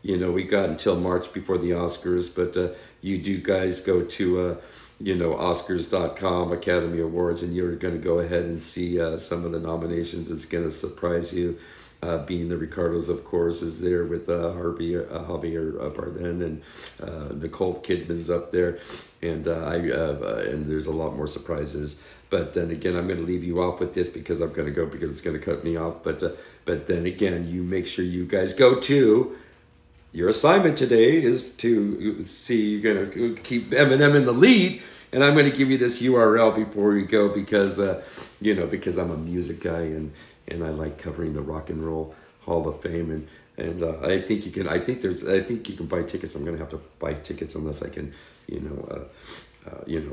we got until March before the Oscars, but you do guys go to Oscars.com, Academy Awards, and you're going to go ahead and see some of the nominations. It's going to surprise you. Being the Ricardos, of course, is there with Javier Bardem, and Nicole Kidman's up there, and and there's a lot more surprises. But then again, I'm going to leave you off with this because I'm going to go because it's going to cut me off. But then again, you make sure you guys go to. Your assignment today is to see. You're going to keep Eminem in the lead. And I'm going to give you this URL before we go because, because I'm a music guy and I like covering the Rock and Roll Hall of Fame, and I think you can. I think you can buy tickets. I'm going to have to buy tickets unless I can,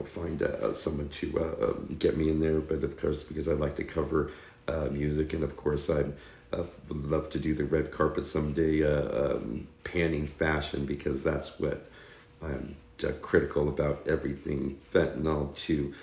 find someone to get me in there. But of course, because I like to cover music, and of course would love to do the red carpet someday, panning fashion, because that's what I'm critical about, everything fentanyl to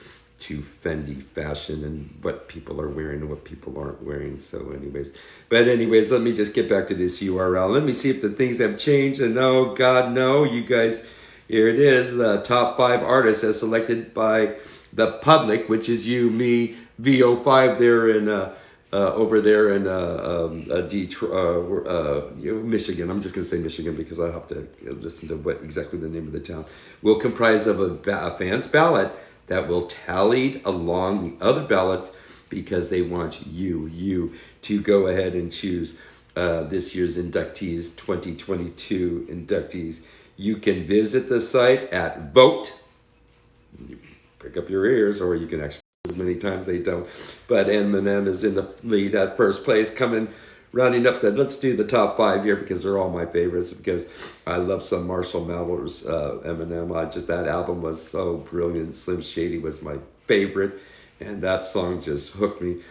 Fendi fashion and what people are wearing and what people aren't wearing. So anyways, let me just get back to this URL. Let me see if the things have changed. And oh God, no, you guys, here it is. The top 5 artists as selected by the public, which is you, me, VO5 there in over there in Detroit, Michigan. I'm just going to say Michigan because I have to listen to what exactly the name of the town. Will comprise of a fan's ballot that will tally along the other ballots because they want you to go ahead and choose this year's inductees, 2022 inductees. You can visit the site at Vote. You pick up your ears, or you can actually as many times they don't. But Eminem is in the lead at first place, rounding up let's do the top 5 here because they're all my favorites, because I love some Marshall Mathers, Eminem. That album was so brilliant. Slim Shady was my favorite, and that song just hooked me.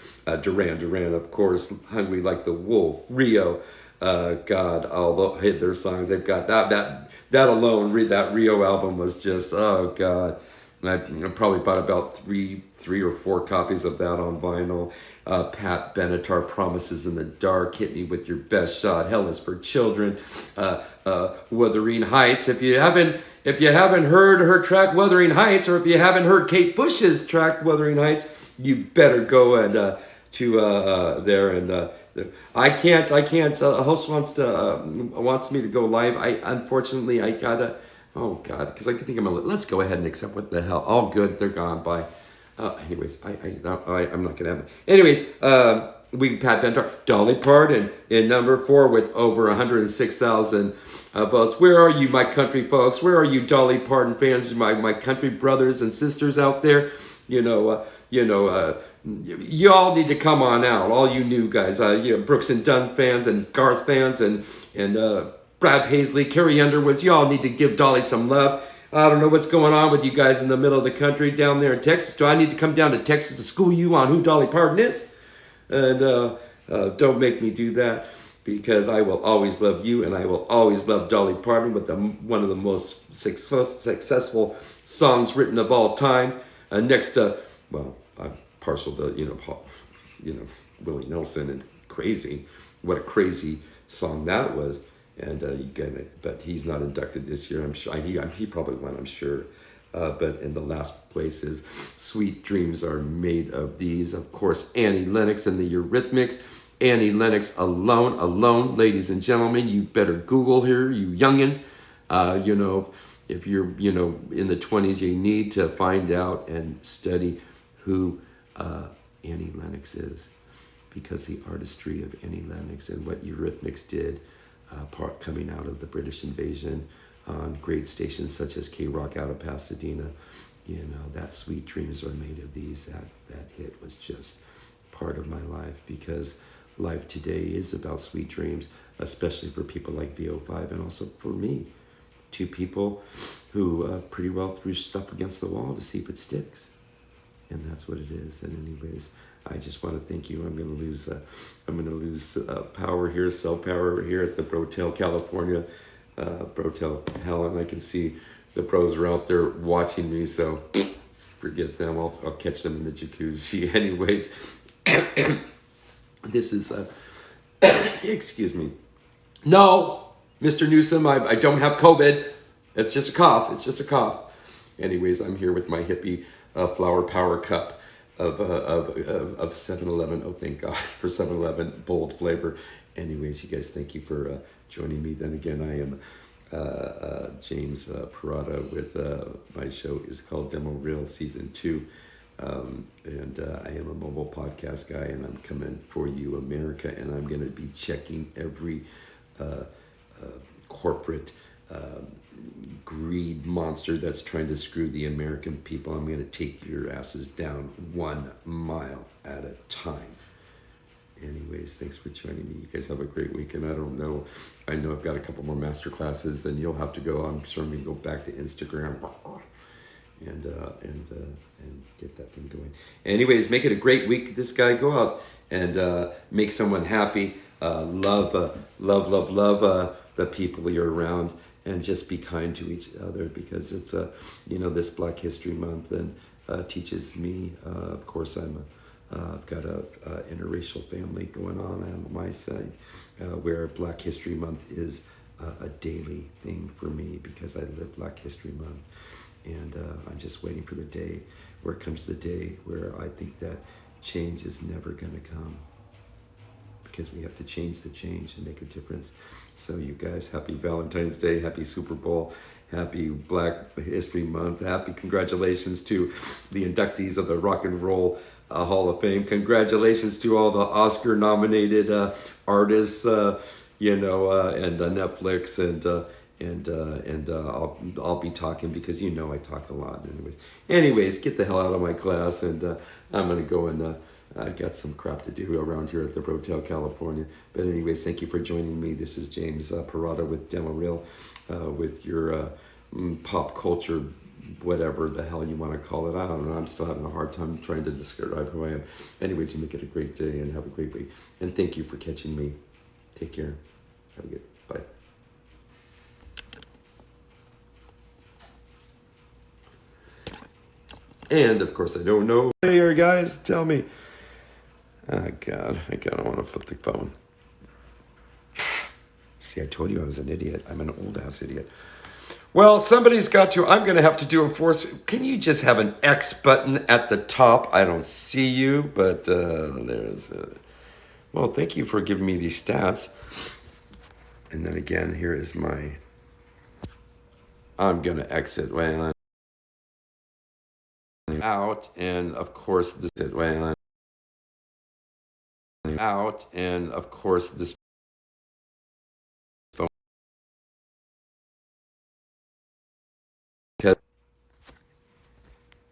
Duran Duran, of course, Hungry Like the Wolf, Rio, God, all their songs they've got. That alone, that Rio album was just, oh God. And I probably bought about three or four copies of that on vinyl. Pat Benatar, Promises in the Dark, Hit Me With Your Best Shot, Hell Is for Children, Wuthering Heights. If you haven't heard her track Wuthering Heights, or if you haven't heard Kate Bush's track Wuthering Heights, you better go and to there and. I can't. A host wants me to go live. Unfortunately I gotta. Oh God, because I think let's go ahead and accept what the hell. All good, they're gone. Bye. Anyways, I'm not gonna have it. Anyways, we Pat Benatar, Dolly Parton in number 4 with over 106,000 votes. Where are you, my country folks? Where are you, Dolly Parton fans? My country brothers and sisters out there. You all need to come on out. All you new guys, Brooks and Dunn fans and Garth fans and Brad Paisley, Carrie Underwood, you all need to give Dolly some love. I don't know what's going on with you guys in the middle of the country down there in Texas. Do I need to come down to Texas to school you on who Dolly Parton is? And don't make me do that, because I will always love you and I will always love Dolly Parton with one of the most successful songs written of all time. Next to, I'm partial to, Willie Nelson and Crazy. What a crazy song that was. And but he's not inducted this year. I'm sure he probably won. I'm sure. But in the last place is Sweet Dreams Are Made of These. Of course, Annie Lennox and the Eurythmics. Annie Lennox alone, ladies and gentlemen. You better Google her, you youngins. If you're in the 20s, you need to find out and study who Annie Lennox is, because the artistry of Annie Lennox and what Eurythmics did. Coming out of the British invasion on great stations such as K-Rock out of Pasadena, that Sweet Dreams Are Made of These, that hit was just part of my life, because life today is about sweet dreams, especially for people like VO5 and also for me, 2 people who pretty well threw stuff against the wall to see if it sticks. And that's what it is. And anyways, I just want to thank you. I'm going to lose power here, cell power here at the Brotel, California. Brotel Helen. I can see the pros are out there watching me, so forget them. I'll catch them in the jacuzzi. Anyways, this is excuse me. No, Mr. Newsom, I don't have COVID. It's just a cough. It's just a cough. Anyways, I'm here with my hippie flower power cup of 7-Eleven. Oh, thank God for 7-Eleven bold flavor. Anyways, you guys, thank you for joining me. Then again, I am James Parada with my show is called Demo Reel Season 2. And I am a mobile podcast guy, and I'm coming for you, America, and I'm going to be checking every corporate greed monster that's trying to screw the American people. I'm going to take your asses down 1 mile at a time. Anyways, thanks for joining me. You guys have a great weekend. I know I've got a couple more master classes, and you'll have to go. I'm sure I'm going to go back to Instagram and get that thing going. Anyways, make it a great week. This guy, go out and make someone happy. Love the people you're around, and just be kind to each other, because it's this Black History Month, and teaches me. Of course, I've got a interracial family going on my side, where Black History Month is a daily thing for me, because I live Black History Month. And I'm just waiting for the day where comes the day where I think that change is never going to come, because we have to change the change and make a difference. So you guys, happy Valentine's Day, happy Super Bowl, happy Black History Month, happy congratulations to the inductees of the Rock and Roll Hall of Fame. Congratulations to all the Oscar-nominated artists, and Netflix and I'll be talking, because I talk a lot. Anyways, get the hell out of my class, and I'm gonna go and I got some crap to do around here at the Hotel California. But anyways, thank you for joining me. This is James Parada with Demo Reel, with your pop culture, whatever the hell you want to call it. I don't know. I'm still having a hard time trying to describe who I am. Anyways, you make it a great day and have a great week. And thank you for catching me. Take care. Have a good. Bye. And of course, I don't know. Hey, here, guys, tell me. Oh, God, I kind of want to flip the phone. See, I told you I was an idiot. I'm an old ass idiot. Well, somebody's got to. I'm going to have to do a force. Can you just have an X button at the top? I don't see you, but there's. Well, thank you for giving me these stats. And then again, here is my. I'm going to exit. Well, out, and of course this out, and of course this